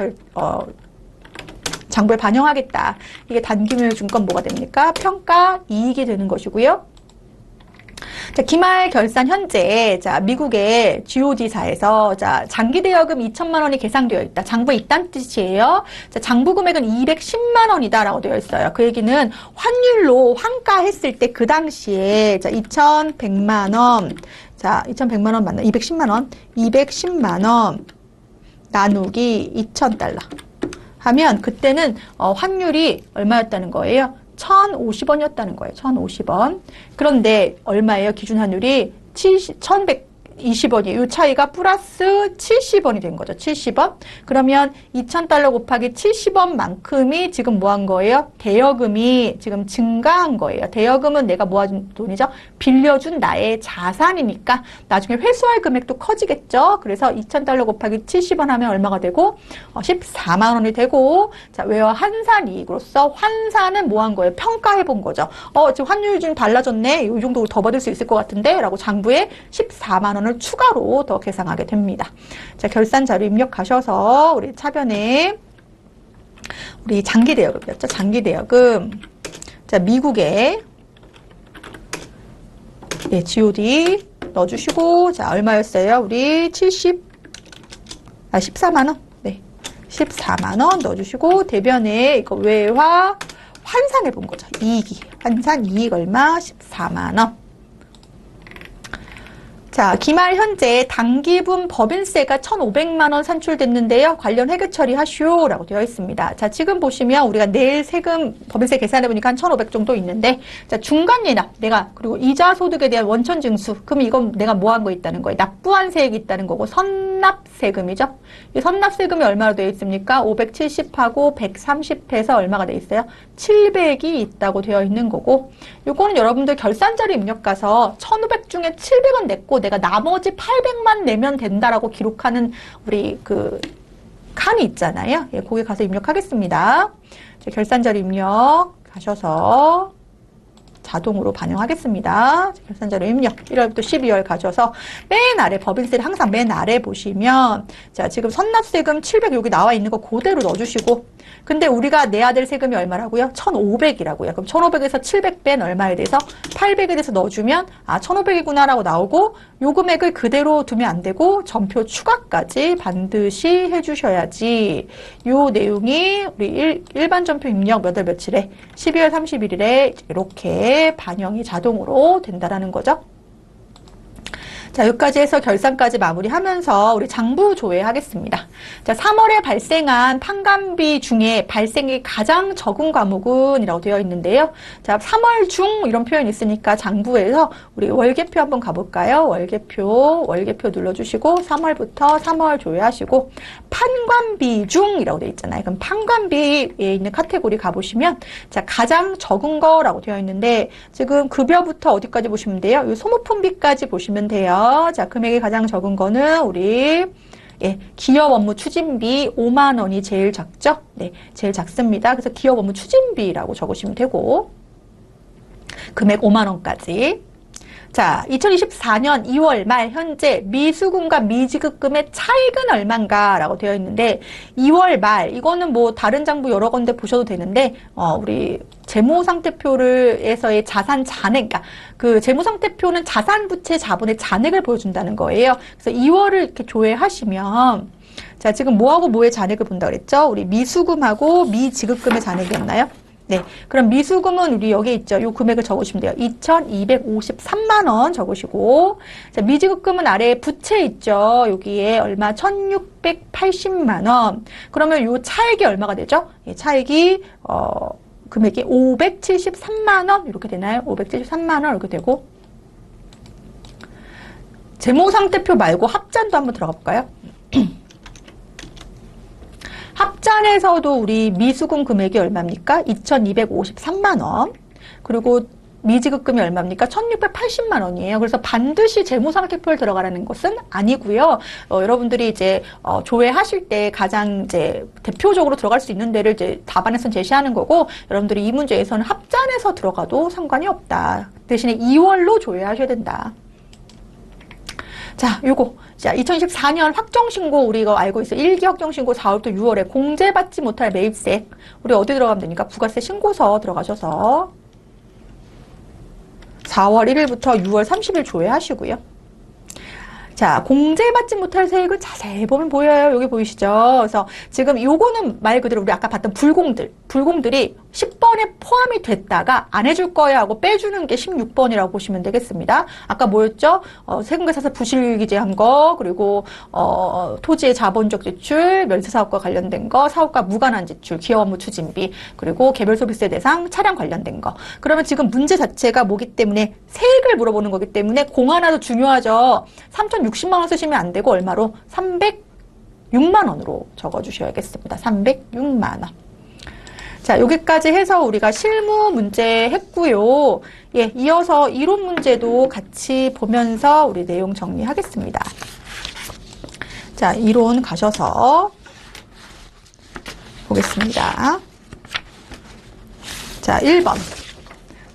장부에 반영하겠다. 이게 단기매매증권 뭐가 됩니까? 평가 이익이 되는 것이고요. 자, 기말 결산 현재, 자, 미국의 GOD사에서, 자, 장기대여금 2,000만 원이 계상되어 있다. 장부에 있다는 뜻이에요. 자, 장부 금액은 210만 원이다. 라고 되어 있어요. 그 얘기는 환율로 환가했을 때 그 당시에, 자, 2,100만 원. 자, 2,100만 원 맞나? 210만 원. 210만 원. 나누기 2,000달러 하면 그때는 환율이 얼마였다는 거예요? 1,050원이었다는 거예요. 1,050원. 그런데 얼마예요? 기준 환율이 1,120원이에요. 이 차이가 플러스 70원이 된 거죠. 70원. 그러면 2,000달러 곱하기 70원만큼이 지금 뭐 한 거예요? 대여금이 지금 증가한 거예요. 대여금은 내가 모아준 돈이죠. 빌려준 나의 자산이니까 나중에 회수할 금액도 커지겠죠. 그래서 2,000달러 곱하기 70원 하면 얼마가 되고 14만 원이 되고, 자, 외화 환산 이익으로서 환산은 뭐 한 거예요? 평가해 본 거죠. 지금 환율이 좀 달라졌네. 이 정도 더 받을 수 있을 것 같은데 라고 장부에 14만 원을 추가로 더 계상하게 됩니다. 자, 결산 자료 입력하셔서 우리 차변에 우리 장기대여금이었죠. 장기대여금. 자, 미국의 네, GOD 넣어주시고, 자, 얼마였어요? 우리 14만 원. 네, 14만 원 넣어주시고, 대변에 이거 외화 환산해 본 거죠. 이익이. 환산 이익 얼마? 14만 원. 자, 기말 현재 당기분 법인세가 1,500만 원 산출됐는데요. 관련 회계 처리하시오라고 되어 있습니다. 자, 지금 보시면 우리가 내일 세금 법인세 계산해 보니까 한 1,500 정도 있는데, 자, 중간 예납 내가 그리고 이자 소득에 대한 원천 징수. 그럼 이건 내가 뭐 한 거 있다는 거예요? 납부한 세액이 있다는 거고 선납 세금이죠. 이 선납 세금이 얼마로 되어 있습니까? 570하고 130 해서 얼마가 되어 있어요? 700이 있다고 되어 있는 거고, 요거는 여러분들 결산자료 입력 가서 1,500 중에 700은 냈고 내가 나머지 800만 내면 된다라고 기록하는 우리 그 칸이 있잖아요. 예, 거기 가서 입력하겠습니다. 결산자료 입력 가셔서 자동으로 반영하겠습니다. 결산자료 입력 1월부터 12월 가셔서 맨 아래 법인세를 항상 맨 아래 보시면, 자, 지금 선납세금 700 여기 나와 있는 거 그대로 넣어주시고, 근데 우리가 내야 될 세금이 얼마라고요? 1,500이라고요. 그럼 1,500에서 700 뺀 얼마에 대해서 800에 대해서 넣어주면 1,500이구나 라고 나오고, 요 금액을 그대로 두면 안 되고 전표 추가까지 반드시 해주셔야지 요 내용이 우리 일반 전표 입력 몇 월 며칠에 12월 31일에 이렇게 반영이 자동으로 된다라는 거죠. 자, 여기까지 해서 결산까지 마무리하면서 우리 장부 조회하겠습니다. 자, 3월에 발생한 판관비 중에 발생이 가장 적은 과목은 이라고 되어 있는데요. 자, 3월 중 이런 표현이 있으니까 장부에서 우리 월계표 한번 가볼까요? 월계표 눌러주시고 3월부터 3월 조회하시고 판관비 중이라고 되어 있잖아요. 그럼 판관비에 있는 카테고리 가보시면, 자, 가장 적은 거라고 되어 있는데 지금 급여부터 어디까지 보시면 돼요? 이 소모품비까지 보시면 돼요. 있죠. 자, 금액이 가장 적은 거는 우리 기업 업무 추진비 5만 원이 제일 작죠? 네, 제일 작습니다. 그래서 기업 업무 추진비라고 적으시면 되고 금액 5만 원까지. 자, 2024년 2월 말 현재 미수금과 미지급금의 차익은 얼마인가라고 되어 있는데 2월 말 이거는 뭐 다른 장부 여러 군데 보셔도 되는데 우리 재무상태표에서의 자산 잔액, 그러니까 그 재무상태표는 자산 부채 자본의 잔액을 보여준다는 거예요. 그래서 2월을 이렇게 조회하시면 자, 지금 뭐하고 뭐의 잔액을 본다 그랬죠? 우리 미수금하고 미지급금의 잔액이었나요? 네. 그럼 미수금은 우리 여기 있죠. 요 금액을 적으시면 돼요. 2,253만 원 적으시고. 자, 미지급금은 아래에 부채 있죠. 여기에 얼마? 1,680만 원. 그러면 요 차액이 얼마가 되죠? 예, 차액이, 금액이 573만 원. 이렇게 되나요? 573만 원. 이렇게 되고. 재무상태표 말고 합잔도 한번 들어가 볼까요? 합잔에서도 우리 미수금 금액이 얼마입니까? 2,253만 원. 그리고 미지급금이 얼마입니까? 1,680만 원이에요. 그래서 반드시 재무상태표를 들어가라는 것은 아니고요. 여러분들이 이제 조회하실 때 가장 이제 대표적으로 들어갈 수 있는 데를 이제 답안에서 제시하는 거고, 여러분들이 이 문제에서는 합잔에서 들어가도 상관이 없다. 대신에 2월로 조회하셔야 된다. 자, 요거. 자, 2024년 확정신고 우리 이거 알고 있어요. 1기 확정신고 4월부터 6월에 공제받지 못할 매입세. 우리 어디 들어가면 되니까? 부가세 신고서 들어가셔서 4월 1일부터 6월 30일 조회하시고요. 자, 공제받지 못할 세액을 자세히 보면 보여요. 여기 보이시죠? 그래서 지금 요거는 말 그대로 우리 아까 봤던 불공들이 10번에 포함이 됐다가 안 해줄 거야 하고 빼주는 게 16번이라고 보시면 되겠습니다. 아까 뭐였죠? 세금계산서 부실기재한 거, 그리고 토지의 자본적 지출, 면세사업과 관련된 거, 사업과 무관한 지출, 기업 업무 추진비, 그리고 개별소비세 대상 차량 관련된 거. 그러면 지금 문제 자체가 뭐기 때문에 세액을 물어보는 거기 때문에 공 하나도 중요하죠. 3,060만 원 쓰시면 안 되고 얼마로? 306만 원으로 적어주셔야겠습니다. 306만 원. 자, 여기까지 해서 우리가 실무 문제 했고요. 예, 이어서 이론 문제도 같이 보면서 우리 내용 정리하겠습니다. 자, 이론 가셔서 보겠습니다. 자, 1번.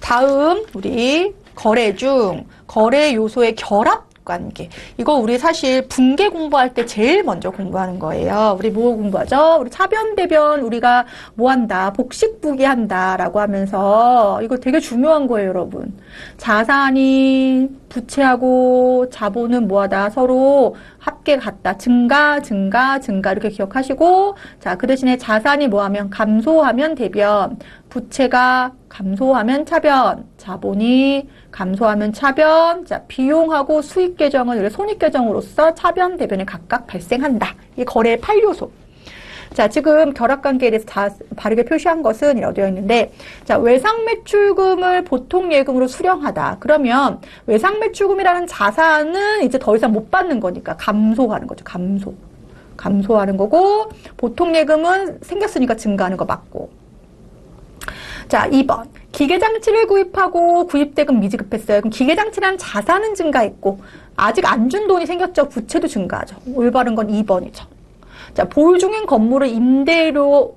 다음 우리 거래 중 거래 요소의 결합 관계. 이거 우리 사실 분계 공부할 때 제일 먼저 공부하는 거예요. 우리 뭐 공부하죠? 우리 차변, 대변, 우리가 뭐 한다? 복식부기 한다. 라고 하면서 이거 되게 중요한 거예요, 여러분. 자산이 부채하고 자본은 뭐하다? 서로 합계 같다. 증가 이렇게 기억하시고, 자, 그 대신에 자산이 뭐하면 감소하면 대변, 부채가 감소하면 차변, 자본이 감소하면 차변, 자, 비용하고 수익 계정은 손익 계정으로서 차변, 대변이 각각 발생한다. 이 거래의 8요소. 자, 지금 결합관계에 대해서 다 바르게 표시한 것은 이라고 되어 있는데, 자, 외상매출금을 보통 예금으로 수령하다. 그러면 외상매출금이라는 자산은 이제 더 이상 못 받는 거니까 감소하는 거죠. 감소하는 거고, 보통 예금은 생겼으니까 증가하는 거 맞고. 자, 2번. 기계장치를 구입하고 구입대금 미지급했어요. 그럼 기계장치라는 자산은 증가했고 아직 안 준 돈이 생겼죠. 부채도 증가하죠. 올바른 건 2번이죠. 자, 보유 중인 건물을 임대하여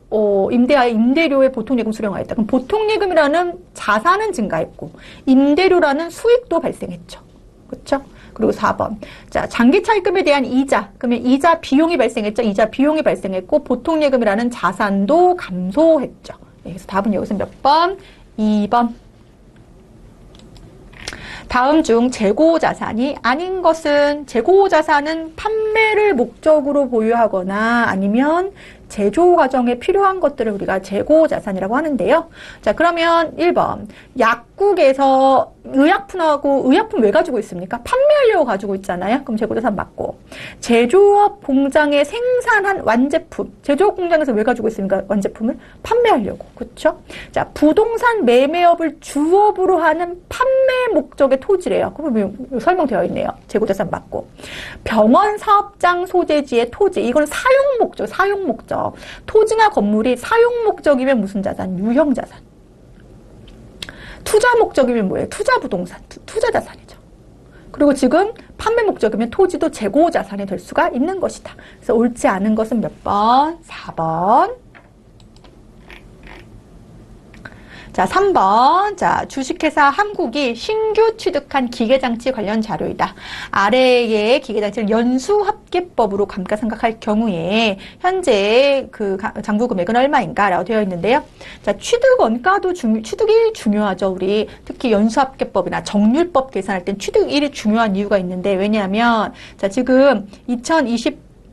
임대료의 보통예금 수령하였다. 그럼 보통예금이라는 자산은 증가했고 임대료라는 수익도 발생했죠. 그렇죠? 그리고 4번. 자, 장기차입금에 대한 이자. 그러면 이자 비용이 발생했죠. 이자 비용이 발생했고 보통예금이라는 자산도 감소했죠. 그래서 답은 여기서 몇 번? 2번. 다음 중 재고자산이 아닌 것은, 재고자산은 판매를 목적으로 보유하거나 아니면 제조 과정에 필요한 것들을 우리가 재고자산이라고 하는데요. 자, 그러면 1번. 약국에서 의약품하고, 의약품 왜 가지고 있습니까? 판매하려고 가지고 있잖아요. 그럼 재고자산 맞고. 제조업 공장에 생산한 완제품. 제조업 공장에서 왜 가지고 있습니까? 완제품을? 판매하려고. 그렇죠? 자, 부동산 매매업을 주업으로 하는 판매 목적의 토지래요. 그럼 설명되어 있네요. 재고자산 맞고. 병원 사업장 소재지의 토지. 이건 사용 목적. 토지나 건물이 사용 목적이면 무슨 자산? 유형 자산. 투자 목적이면 뭐예요? 투자 부동산, 투자 자산이죠. 그리고 지금 판매 목적이면 토지도 재고 자산이 될 수가 있는 것이다. 그래서 옳지 않은 것은 몇 번? 4번. 자, 3번. 자, 주식회사 한국이 신규 취득한 기계장치 관련 자료이다. 아래의 기계장치를 연수합계법으로 감가상각할 경우에 현재 그 장부 금액은 얼마인가? 라고 되어 있는데요. 자, 취득 원가도 취득이 중요하죠. 우리 특히 연수합계법이나 정률법 계산할 땐 취득일이 중요한 이유가 있는데 왜냐하면 자, 지금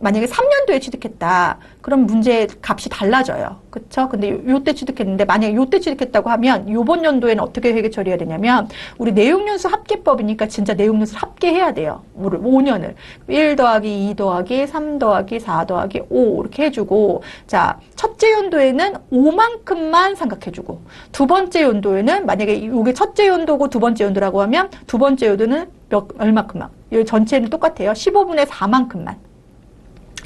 만약에 3년도에 취득했다. 그럼 문제 값이 달라져요. 그쵸? 근데 요때 취득했는데 만약에 요때 취득했다고 하면 요번 연도에는 어떻게 회계 처리해야 되냐면 우리 내용연수 합계법이니까 진짜 내용연수를 합계해야 돼요. 5년을. 1 더하기 2 더하기 3 더하기 4 더하기 5 이렇게 해주고 자, 첫째 연도에는 5만큼만 삼각해주고 두 번째 연도에는 만약에 요게 첫째 연도고 두 번째 연도라고 하면 두 번째 연도는 얼마큼만. 이 전체는 똑같아요. 15분의 4만큼만.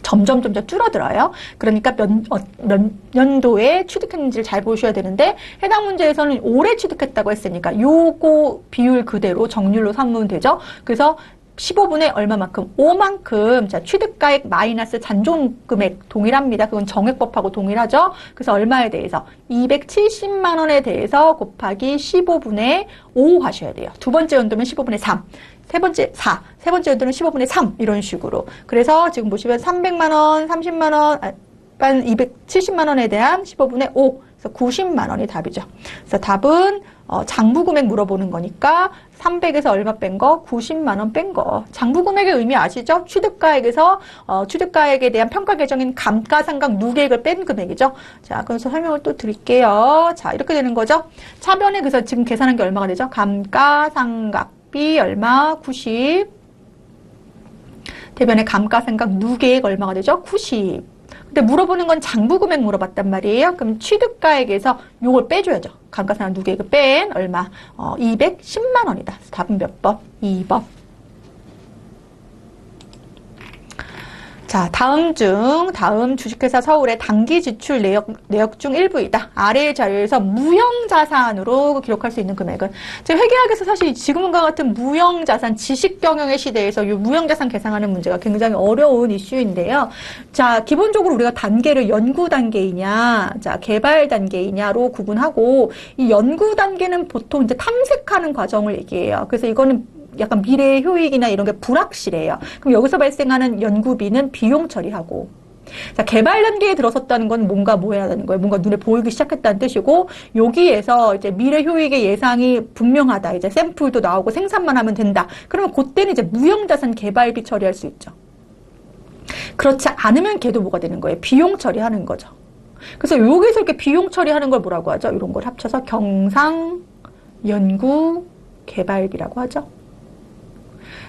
점점 줄어들어요. 그러니까 몇 년도에 취득했는지를 잘 보셔야 되는데 해당 문제에서는 올해 취득했다고 했으니까 요거 비율 그대로 정률로 삼으면 되죠. 그래서 15분의 얼마만큼? 5만큼. 자, 취득가액 마이너스 잔존금액 동일합니다. 그건 정액법하고 동일하죠. 그래서 얼마에 대해서? 270만 원에 대해서 곱하기 15분의 5 하셔야 돼요. 두 번째 연도면 15분의 3. 세 번째 4, 세 번째 연도는 15분의 3 이런 식으로. 그래서 지금 보시면 300만 원, 30만 원, 270만 원에 대한 15분의 5, 그래서 90만 원이 답이죠. 그래서 답은 장부 금액 물어보는 거니까 300에서 얼마 뺀 거? 90만 원 뺀 거. 장부 금액의 의미 아시죠? 취득가액에서 취득가액에 대한 평가 계정인 감가상각 누계액을 뺀 금액이죠. 자, 그래서 설명을 또 드릴게요. 자, 이렇게 되는 거죠. 차변에 그래서 지금 계산한 게 얼마가 되죠? 감가상각 얼마? 90. 대변에 감가상각 누계액 얼마가 되죠? 90. 근데 물어보는 건 장부금액 물어봤단 말이에요. 그럼 취득가액에서 요걸 빼줘야죠. 감가상각 누계액을 뺀 얼마? 210만 원이다. 답은 몇 번? 2번. 자, 다음 주식회사 서울의 단기 지출 내역 중 일부이다. 아래의 자료에서 무형자산으로 기록할 수 있는 금액은 제 회계학에서 사실 지금과 같은 무형자산 지식경영의 시대에서 이 무형자산 계산하는 문제가 굉장히 어려운 이슈인데요. 자, 기본적으로 우리가 단계를 연구 단계이냐, 자, 개발 단계이냐로 구분하고 이 연구 단계는 보통 이제 탐색하는 과정을 얘기해요. 그래서 이거는 약간 미래의 효익이나 이런 게 불확실해요. 그럼 여기서 발생하는 연구비는 비용 처리하고 자, 개발 단계에 들어섰다는 건 뭔가 뭐 해야 되는 거예요? 뭔가 눈에 보이기 시작했다는 뜻이고 여기에서 이제 미래 효익의 예상이 분명하다. 이제 샘플도 나오고 생산만 하면 된다. 그러면 그때는 이제 무형자산 개발비 처리할 수 있죠. 그렇지 않으면 걔도 뭐가 되는 거예요? 비용 처리하는 거죠. 그래서 여기서 이렇게 비용 처리하는 걸 뭐라고 하죠? 이런 걸 합쳐서 경상 연구 개발비라고 하죠.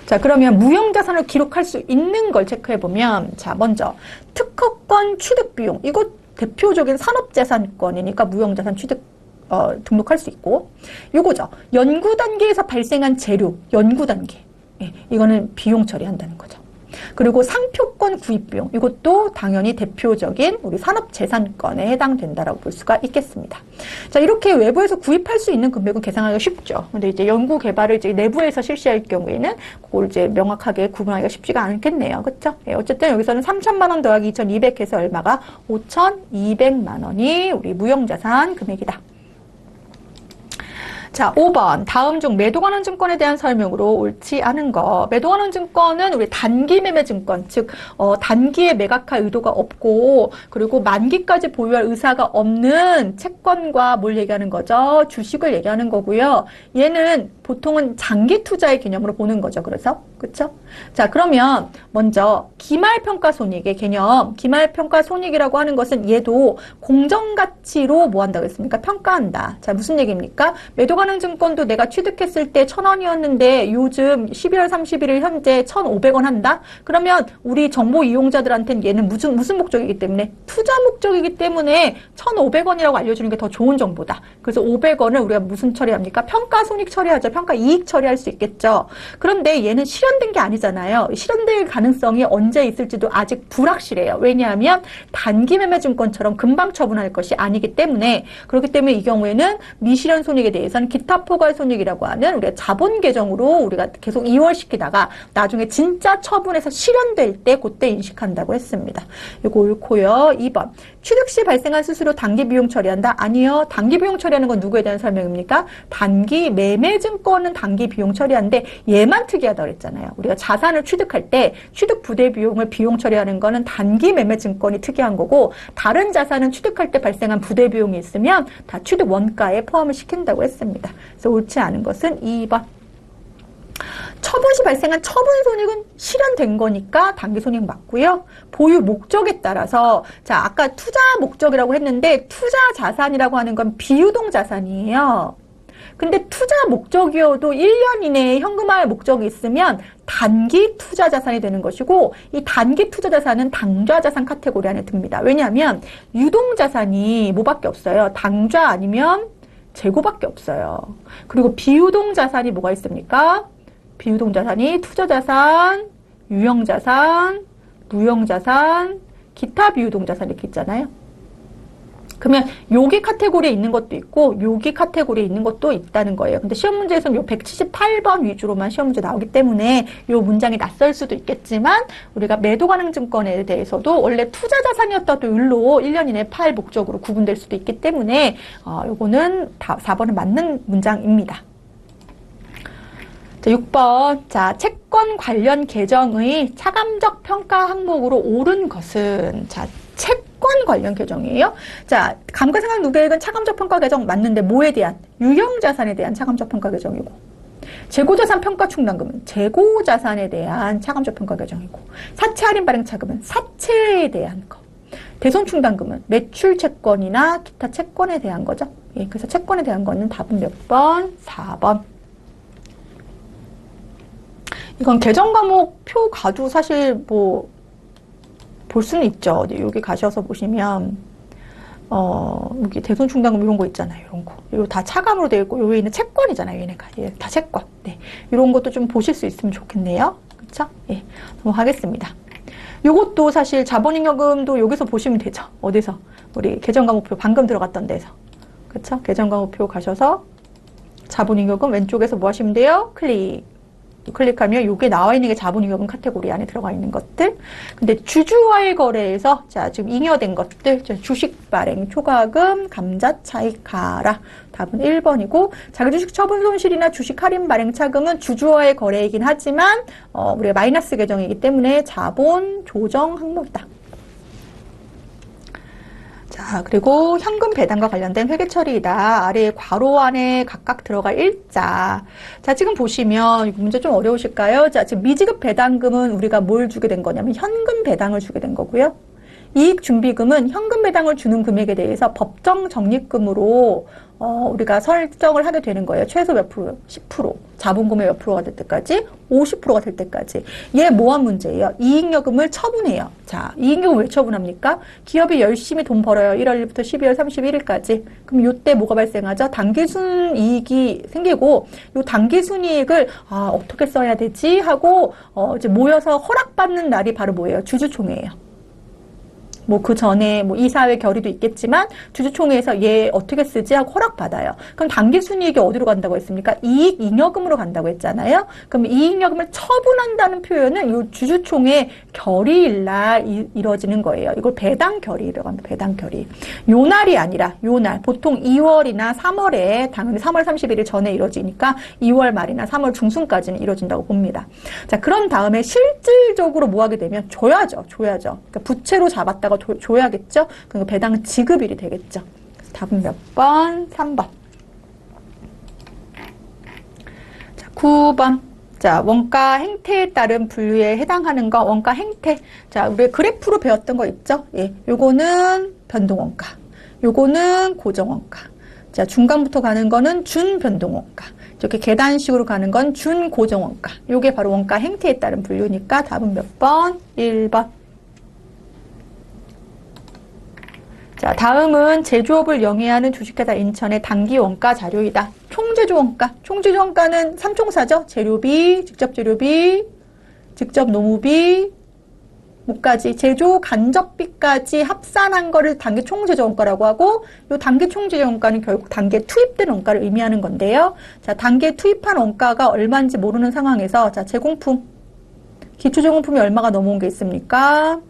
자, 그러면 무형자산을 기록할 수 있는 걸 체크해보면, 자, 먼저, 특허권 취득비용. 이거 대표적인 산업재산권이니까 무형자산 취득, 등록할 수 있고, 요거죠. 연구 단계에서 발생한 재료, 연구 단계. 예, 이거는 비용 처리한다는 거죠. 그리고 상표권 구입비용. 이것도 당연히 대표적인 우리 산업재산권에 해당된다라고 볼 수가 있겠습니다. 자, 이렇게 외부에서 구입할 수 있는 금액은 계산하기가 쉽죠. 근데 이제 연구 개발을 이제 내부에서 실시할 경우에는 그걸 이제 명확하게 구분하기가 쉽지가 않겠네요. 그렇죠? 예, 어쨌든 여기서는 3천만 원 더하기 2,200 해서 얼마가 5,200만 원이 우리 무형자산 금액이다. 자, 5번. 다음 중 매도관한 증권에 대한 설명으로 옳지 않은 거. 매도관한 증권은 우리 단기 매매 증권, 즉 단기에 매각할 의도가 없고 그리고 만기까지 보유할 의사가 없는 채권과 뭘 얘기하는 거죠? 주식을 얘기하는 거고요. 얘는 보통은 장기 투자의 개념으로 보는 거죠. 그래서 그렇죠? 자, 그러면 먼저 기말평가손익의 개념. 기말평가손익이라고 하는 것은 얘도 공정가치로 뭐 한다고 했습니까? 평가한다. 자, 무슨 얘기입니까? 매도가능 증권도 내가 취득했을 때 1,000원이었는데 요즘 11월 31일 현재 1,500원 한다? 그러면 우리 정보 이용자들한테는 얘는 무슨 목적이기 때문에? 투자 목적이기 때문에 1,500원이라고 알려주는 게 더 좋은 정보다. 그래서 500원을 우리가 무슨 처리합니까? 평가손익 처리하죠. 평가이익 처리할 수 있겠죠. 그런데 얘는 실현 실현된 게 아니잖아요. 실현될 가능성이 언제 있을지도 아직 불확실해요. 왜냐하면 단기 매매 증권처럼 금방 처분할 것이 아니기 때문에, 그렇기 때문에 이 경우에는 미실현 손익에 대해서는 기타 포괄 손익이라고 하는 우리가 자본 계정으로 우리가 계속 이월시키다가 나중에 진짜 처분해서 실현될 때 그때 인식한다고 했습니다. 이거 옳고요. 2번. 취득 시 발생한 수수료 단기 비용 처리한다? 아니요. 단기 비용 처리하는 건 누구에 대한 설명입니까? 단기 매매 증권은 단기 비용 처리하는데 얘만 특이하다고 그랬잖아요. 우리가 자산을 취득할 때 취득 부대 비용을 비용 처리하는 거는 단기 매매 증권이 특이한 거고, 다른 자산은 취득할 때 발생한 부대 비용이 있으면 다 취득 원가에 포함을 시킨다고 했습니다. 그래서 옳지 않은 것은 2번. 처분 시 발생한 처분 손익은 실현된 거니까 단기 손익 맞고요. 보유 목적에 따라서, 자, 아까 투자 목적이라고 했는데 투자 자산이라고 하는 건 비유동 자산이에요. 근데 투자 목적이어도 1년 이내에 현금화할 목적이 있으면 단기 투자 자산이 되는 것이고, 이 단기 투자 자산은 당좌 자산 카테고리 안에 듭니다. 왜냐하면 유동 자산이 뭐밖에 없어요? 당좌 아니면 재고밖에 없어요. 그리고 비유동 자산이 뭐가 있습니까? 비유동 자산이 투자 자산, 유형 자산, 무형 자산, 기타 비유동 자산 이렇게 있잖아요. 그러면 여기 카테고리에 있는 것도 있고 여기 카테고리에 있는 것도 있다는 거예요. 근데 시험 문제에서는 요 178번 위주로만 시험 문제 나오기 때문에 요 문장이 낯설 수도 있겠지만, 우리가 매도 가능 증권에 대해서도 원래 투자 자산이었다도 을로 1년 이내에 팔 목적으로 구분될 수도 있기 때문에 요거는 4번은 맞는 문장입니다. 자, 6번. 자, 채권 관련 계정의 차감적 평가 항목으로 옳은 것은, 자, 채권 관련 계정이에요. 자, 감가상각 누계액은 차감적 평가 계정 맞는데 뭐에 대한? 유형자산에 대한 차감적 평가 계정이고, 재고자산 평가 충당금은 재고자산에 대한 차감적 평가 계정이고, 사채 할인 발행 차금은 사채에 대한 거, 대손 충당금은 매출 채권이나 기타 채권에 대한 거죠. 예, 그래서 채권에 대한 거는 답은 몇 번? 4번. 이건 계정 과목 표 가도 사실 뭐 볼 수는 있죠. 여기 가셔서 보시면 여기 대손 충당금 이런 거 있잖아요. 이런 거. 이거 다 차감으로 되어 있고, 여기 있는 채권이잖아요. 얘네가. 예, 다 채권. 네. 이런 것도 좀 보실 수 있으면 좋겠네요. 그쵸? 예. 넘어가겠습니다. 요것도 사실 자본잉여금도 여기서 보시면 되죠. 어디서? 우리 계정 과목표 방금 들어갔던 데서. 그쵸? 계정 과목표 가셔서 자본잉여금 왼쪽에서 뭐 하시면 돼요? 클릭하면 이게 나와 있는 게 자본잉여금 카테고리 안에 들어가 있는 것들. 근데 주주와의 거래에서, 자, 지금 잉여된 것들, 주식 발행, 초과금, 감자 차익 가라. 답은 1번이고, 자기주식 처분 손실이나 주식 할인 발행 차금은 주주와의 거래이긴 하지만 우리가 마이너스 계정이기 때문에 자본 조정 항목이다. 자, 그리고 현금 배당과 관련된 회계 처리이다. 아래 괄호 안에 각각 들어갈 일자. 자, 지금 보시면 문제 좀 어려우실까요? 자, 지금 미지급 배당금은 우리가 뭘 주게 된 거냐면 현금 배당을 주게 된 거고요. 이익준비금은 현금 배당을 주는 금액에 대해서 법정 적립금으로 우리가 설정을 하게 되는 거예요. 최소 몇 프로? 10%. 자본금의 몇 프로가 될 때까지? 50%가 될 때까지. 얘 뭐한 문제예요? 이익여금을 처분해요. 자, 이익여금 왜 처분합니까? 기업이 열심히 돈 벌어요. 1월 1일부터 12월 31일까지. 그럼 요때 뭐가 발생하죠? 당기순이익이 생기고, 요 당기순이익을 어떻게 써야 되지? 하고 이제 모여서 허락받는 날이 바로 뭐예요? 주주총회예요. 뭐 그 전에 뭐 이사회 결의도 있겠지만 주주총회에서 얘 어떻게 쓰지 하고 허락받아요. 그럼 당기순이익이 어디로 간다고 했습니까? 이익잉여금으로 간다고 했잖아요. 그럼 이익잉여금을 처분한다는 표현은 이 주주총회 결의일날 이루어지는 거예요. 이걸 배당 결의라고 합니다. 배당 결의. 요 날이 아니라 요 날, 보통 2월이나 3월에 당연히 3월 31일 전에 이루어지니까 2월 말이나 3월 중순까지는 이루어진다고 봅니다. 자, 그런 다음에 실질적으로 뭐 하게 되면 줘야죠. 그러니까 부채로 잡았다가 줘야겠죠? 그러니까 배당 지급일이 되겠죠. 그래서 답은 몇 번? 3번. 자, 9번. 자, 원가 행태에 따른 분류에 해당하는 거, 원가 행태. 자, 우리 그래프로 배웠던 거 있죠? 예. 요거는 변동원가. 요거는 고정원가. 자, 중간부터 가는 거는 준변동원가. 이렇게 계단식으로 가는 건 준고정원가. 요게 바로 원가 행태에 따른 분류니까 답은 몇 번? 1번. 자, 다음은 제조업을 영위하는 주식회사 인천의 단기 원가 자료이다. 총제조 원가. 총제조 원가는 3총사죠. 재료비, 직접 재료비, 직접 노무비, 뭐까지 제조 간접비까지 합산한 거를 단기 총제조원가라고 하고, 요 단기 총제조원가는 결국 단기에 투입된 원가를 의미하는 건데요. 자, 단기에 투입한 원가가 얼마인지 모르는 상황에서, 자, 제공품, 기초제공품이 얼마가 넘어온 게 있습니까?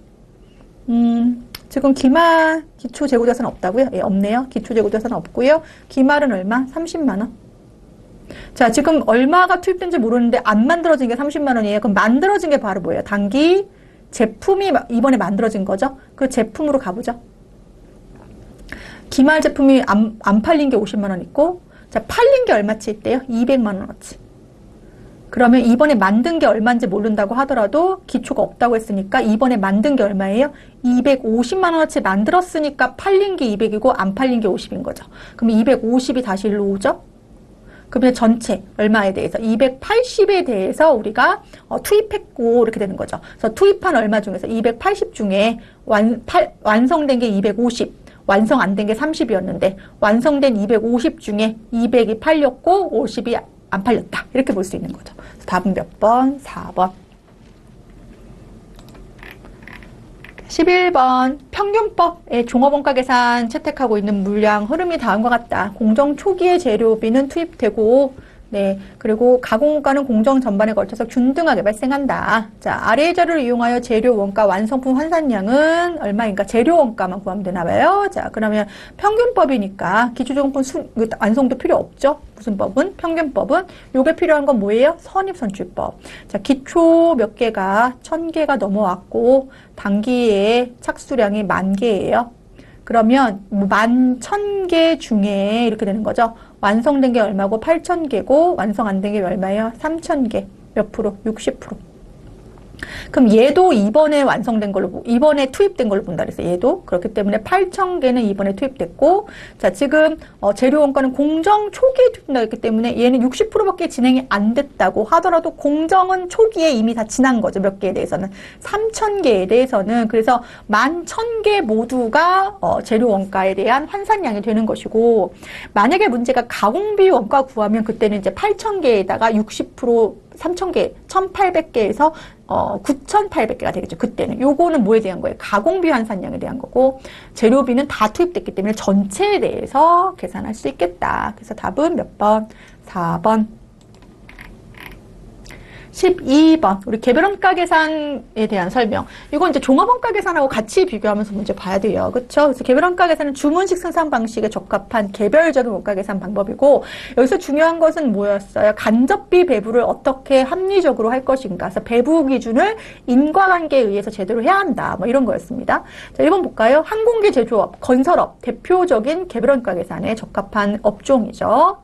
지금 기말 기초재고자산 없다고요? 예, 없네요. 기초재고자산 없고요. 기말은 얼마? 30만 원. 자, 지금 얼마가 투입된지 모르는데 안 만들어진 게 30만 원이에요. 그럼 만들어진 게 바로 뭐예요? 단기 제품이 이번에 만들어진 거죠. 그 제품으로 가보죠. 기말 제품이 안 팔린 게 50만 원 있고, 자, 팔린 게 얼마치 있대요? 200만 원어치. 그러면 이번에 만든 게 얼마인지 모른다고 하더라도 기초가 없다고 했으니까 이번에 만든 게 얼마예요? 250만 원어치 만들었으니까 팔린 게 200이고 안 팔린 게 50인 거죠. 그럼 250이 다시 일로 오죠? 그러면 전체 얼마에 대해서 280에 대해서 우리가 투입했고 이렇게 되는 거죠. 그래서 투입한 얼마 중에서 280 중에 완성된 게 250, 완성 안 된 게 30이었는데 완성된 250 중에 200이 팔렸고 50이 안 팔렸다. 이렇게 볼 수 있는 거죠. 그래서 답은 몇 번? 4번. 11번 평균법의 종합원가 계산 채택하고 있는 물량 흐름이 다음과 같다. 공정 초기에 재료비는 투입되고 네, 그리고 가공원가는 공정 전반에 걸쳐서 균등하게 발생한다. 자, 아래의 자료를 이용하여 재료 원가 완성품 환산량은 얼마인가? 재료 원가만 구하면 되나 봐요. 자, 그러면 평균법이니까 기초조공품 완성도 필요 없죠. 무슨 법은? 평균법은. 요게 필요한 건 뭐예요? 선입선출법. 자, 기초 몇 개가 1000개가 넘어왔고 단기에 착수량이 10,000개예요. 그러면 11,000개 중에 이렇게 되는 거죠. 완성된 게 얼마고 8,000개고 완성 안 된 게 얼마예요? 3,000개. 몇 프로? 60%. 그럼 얘도 이번에 완성된 걸로, 이번에 투입된 걸로 본다 그랬어요. 얘도. 그렇기 때문에 8,000개는 이번에 투입됐고, 자, 지금, 재료 원가는 공정 초기에 투입된다 했기 때문에 얘는 60%밖에 진행이 안 됐다고 하더라도 공정은 초기에 이미 다 지난 거죠. 몇 개에 대해서는. 3,000개에 대해서는. 그래서 11,000개 모두가, 재료 원가에 대한 환산량이 되는 것이고, 만약에 문제가 가공비 원가 구하면 그때는 이제 8,000개에다가 60% 3,000개, 1,800개에서 9,800개가 되겠죠. 그때는. 요거는 뭐에 대한 거예요? 가공비 환산량에 대한 거고 재료비는 다 투입됐기 때문에 전체에 대해서 계산할 수 있겠다. 그래서 답은 몇 번? 4번. 12번. 우리 개별원가 계산에 대한 설명. 이건 이제 종합원가 계산하고 같이 비교하면서 문제 봐야 돼요. 그쵸? 그래서 개별원가 계산은 주문식 생산 방식에 적합한 개별적인 원가 계산 방법이고, 여기서 중요한 것은 뭐였어요? 간접비 배부를 어떻게 합리적으로 할 것인가. 그래서 배부 기준을 인과관계에 의해서 제대로 해야 한다. 뭐 이런 거였습니다. 자, 1번 볼까요? 항공기 제조업, 건설업, 대표적인 개별원가 계산에 적합한 업종이죠.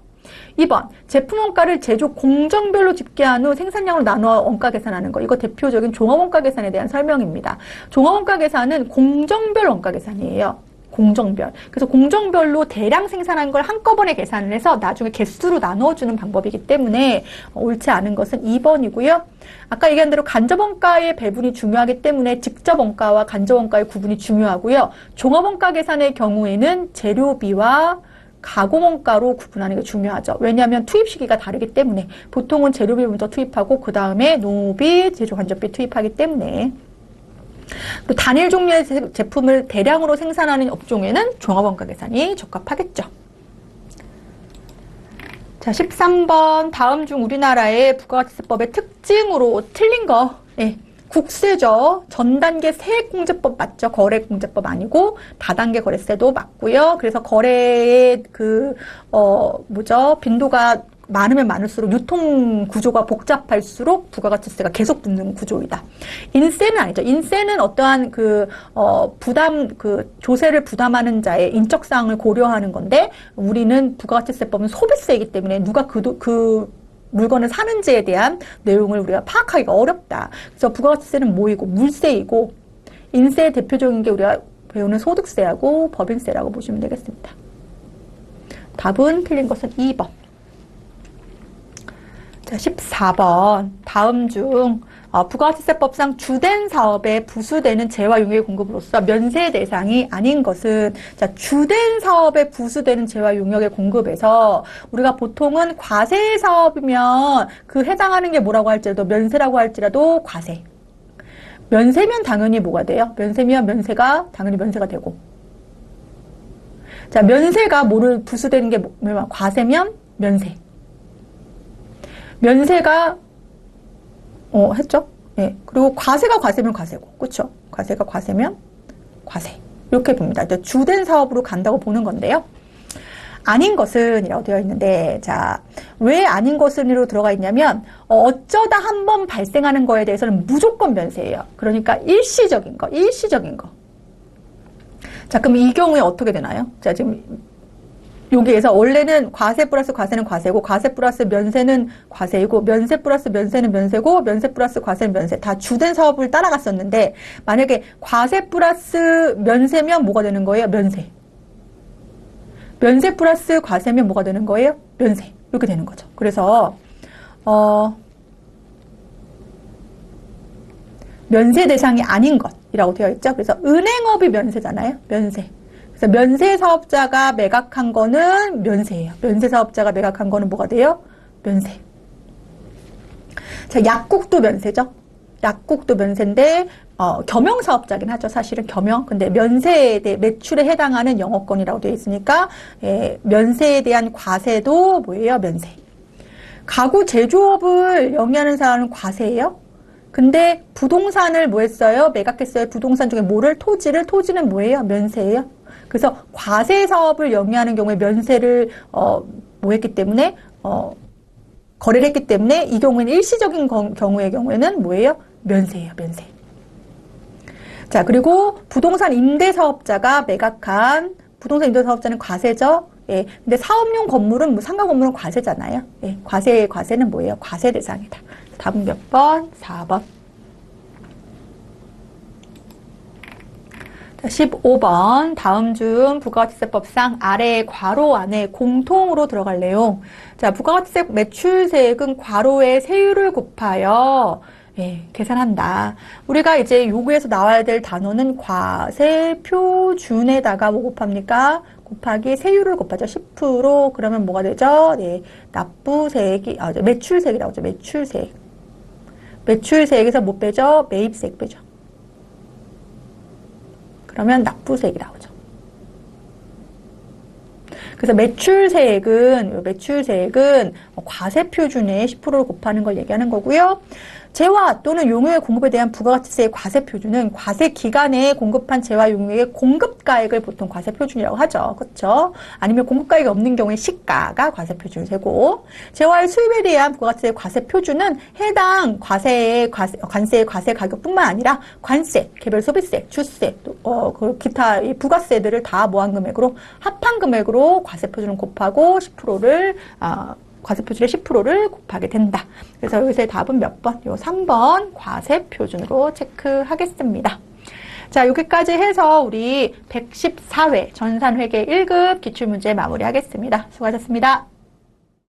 2번, 제품 원가를 제조 공정별로 집계한 후 생산량으로 나누어 원가 계산하는 거. 이거 대표적인 종합원가 계산에 대한 설명입니다. 종합원가 계산은 공정별 원가 계산이에요. 공정별. 그래서 공정별로 대량 생산한 걸 한꺼번에 계산을 해서 나중에 개수로 나누어주는 방법이기 때문에 옳지 않은 것은 2번이고요. 아까 얘기한 대로 간접원가의 배분이 중요하기 때문에 직접원가와 간접원가의 구분이 중요하고요. 종합원가 계산의 경우에는 재료비와 가공원가로 구분하는 게 중요하죠. 왜냐하면 투입 시기가 다르기 때문에 보통은 재료비 먼저 투입하고 그 다음에 농업비, 제조간접비 투입하기 때문에 또 단일 종류의 제품을 대량으로 생산하는 업종에는 종합원가 계산이 적합하겠죠. 자, 13번 다음 중 우리나라의 부가가치세법의 특징으로 틀린 거. 네. 국세죠. 전단계 세액공제법 맞죠? 거래공제법 아니고 다단계 거래세도 맞고요. 그래서 거래의 빈도가 많으면 많을수록 유통 구조가 복잡할수록 부가가치세가 계속 붙는 구조이다. 인세는 아니죠. 인세는 어떠한 조세를 부담하는 자의 인적사항을 고려하는 건데 우리는 부가가치세법은 소비세이기 때문에 누가 그 물건을 사는지에 대한 내용을 우리가 파악하기가 어렵다. 그래서 부가가치세는 뭐이고 물세이고 인세의 대표적인 게 우리가 배우는 소득세하고 법인세라고 보시면 되겠습니다. 답은 틀린 것은 2번. 자, 14번. 다음 중 부가가치세법상 주된 사업에 부수되는 재화 용역의 공급으로서 면세 대상이 아닌 것은, 자, 주된 사업에 부수되는 재화 용역의 공급에서 우리가 보통은 과세 사업이면 그 해당하는 게 뭐라고 할지라도 면세라고 할지라도 과세. 면세면 당연히 뭐가 돼요? 면세면 면세가 당연히 면세가 되고. 자, 면세가 뭐를 부수되는 게 뭐냐면 과세면 면세. 면세가 했죠? 예. 그리고 과세가 과세면 과세고. 그렇죠? 과세가 과세면 과세. 이렇게 봅니다. 주된 사업으로 간다고 보는 건데요. 아닌 것은 이라고 되어 있는데, 자, 왜 아닌 것은으로 들어가 있냐면, 어쩌다 한번 발생하는 거에 대해서는 무조건 면세예요. 그러니까 일시적인 거. 자, 그럼 이 경우에 어떻게 되나요? 자, 지금 여기에서 원래는 과세 플러스 과세는 과세고, 과세 플러스 면세는 과세이고, 면세 플러스 면세는 면세고, 면세 플러스 과세는 면세. 다 주된 사업을 따라갔었는데, 만약에 과세 플러스 면세면 뭐가 되는 거예요? 면세. 면세 플러스 과세면 뭐가 되는 거예요? 면세. 이렇게 되는 거죠. 그래서 면세 대상이 아닌 것이라고 되어 있죠. 그래서 은행업이 면세잖아요. 면세. 그래서 면세 사업자가 매각한 거는 면세예요. 면세 사업자가 매각한 거는 뭐가 돼요? 면세. 자, 약국도 면세죠. 약국도 면세인데 겸용사업자긴 하죠. 사실은 겸용. 근데 면세에 대해 매출에 해당하는 영업권이라고 되어 있으니까 면세에 대한 과세도 뭐예요? 면세. 가구 제조업을 영위하는 사람은 과세예요. 근데 부동산을 뭐 했어요? 매각했어요. 부동산 중에 뭐를? 토지는 뭐예요? 면세예요. 그래서 과세 사업을 영위하는 경우에 면세를 뭐 했기 때문에 거래를 했기 때문에 이 경우에는 일시적인 경우에는 뭐예요? 면세예요. 면세. 자, 그리고 부동산 임대사업자가 매각한 부동산 임대사업자는 과세죠. 예. 근데 사업용 건물은 상가 건물은 과세잖아요. 예. 과세는 뭐예요? 과세 대상이다. 답은 몇 번? 4번. 자, 15번. 다음 중 부가가치세법상 아래 괄호 안에 공통으로 들어갈 내용. 자, 부가가치세 매출세액은 괄호에 세율을 곱하여 계산한다. 우리가 이제 요구에서 나와야 될 단어는 과세표준에다가 뭐 곱합니까? 곱하기 세율을 곱하죠. 10%. 그러면 뭐가 되죠? 네. 납부세액이, 매출세액이라고 하죠. 매출세액. 매출세액에서 뭐 빼죠? 매입세액 빼죠. 그러면 납부세액이 나오죠. 그래서 매출세액은 과세표준에 10%를 곱하는 걸 얘기하는 거고요. 재화 또는 용역의 공급에 대한 부가가치세의 과세표준은 과세기간에 공급한 재화 용역의 공급가액을 보통 과세표준이라고 하죠. 그렇죠? 아니면 공급가액이 없는 경우에 시가가 과세표준이 되고, 재화의 수입에 대한 부가가치세의 과세표준은 해당 관세의 과세 가격뿐만 아니라 관세, 개별 소비세, 주세, 그 기타 이 부가세들을 다 모한 금액으로 합한 금액으로 과세표준을 곱하고 10%를 과세표준의 10%를 곱하게 된다. 그래서 여기서의 답은 몇 번? 요 3번 과세표준으로 체크하겠습니다. 자, 여기까지 해서 우리 114회 전산회계 1급 기출문제 마무리하겠습니다. 수고하셨습니다.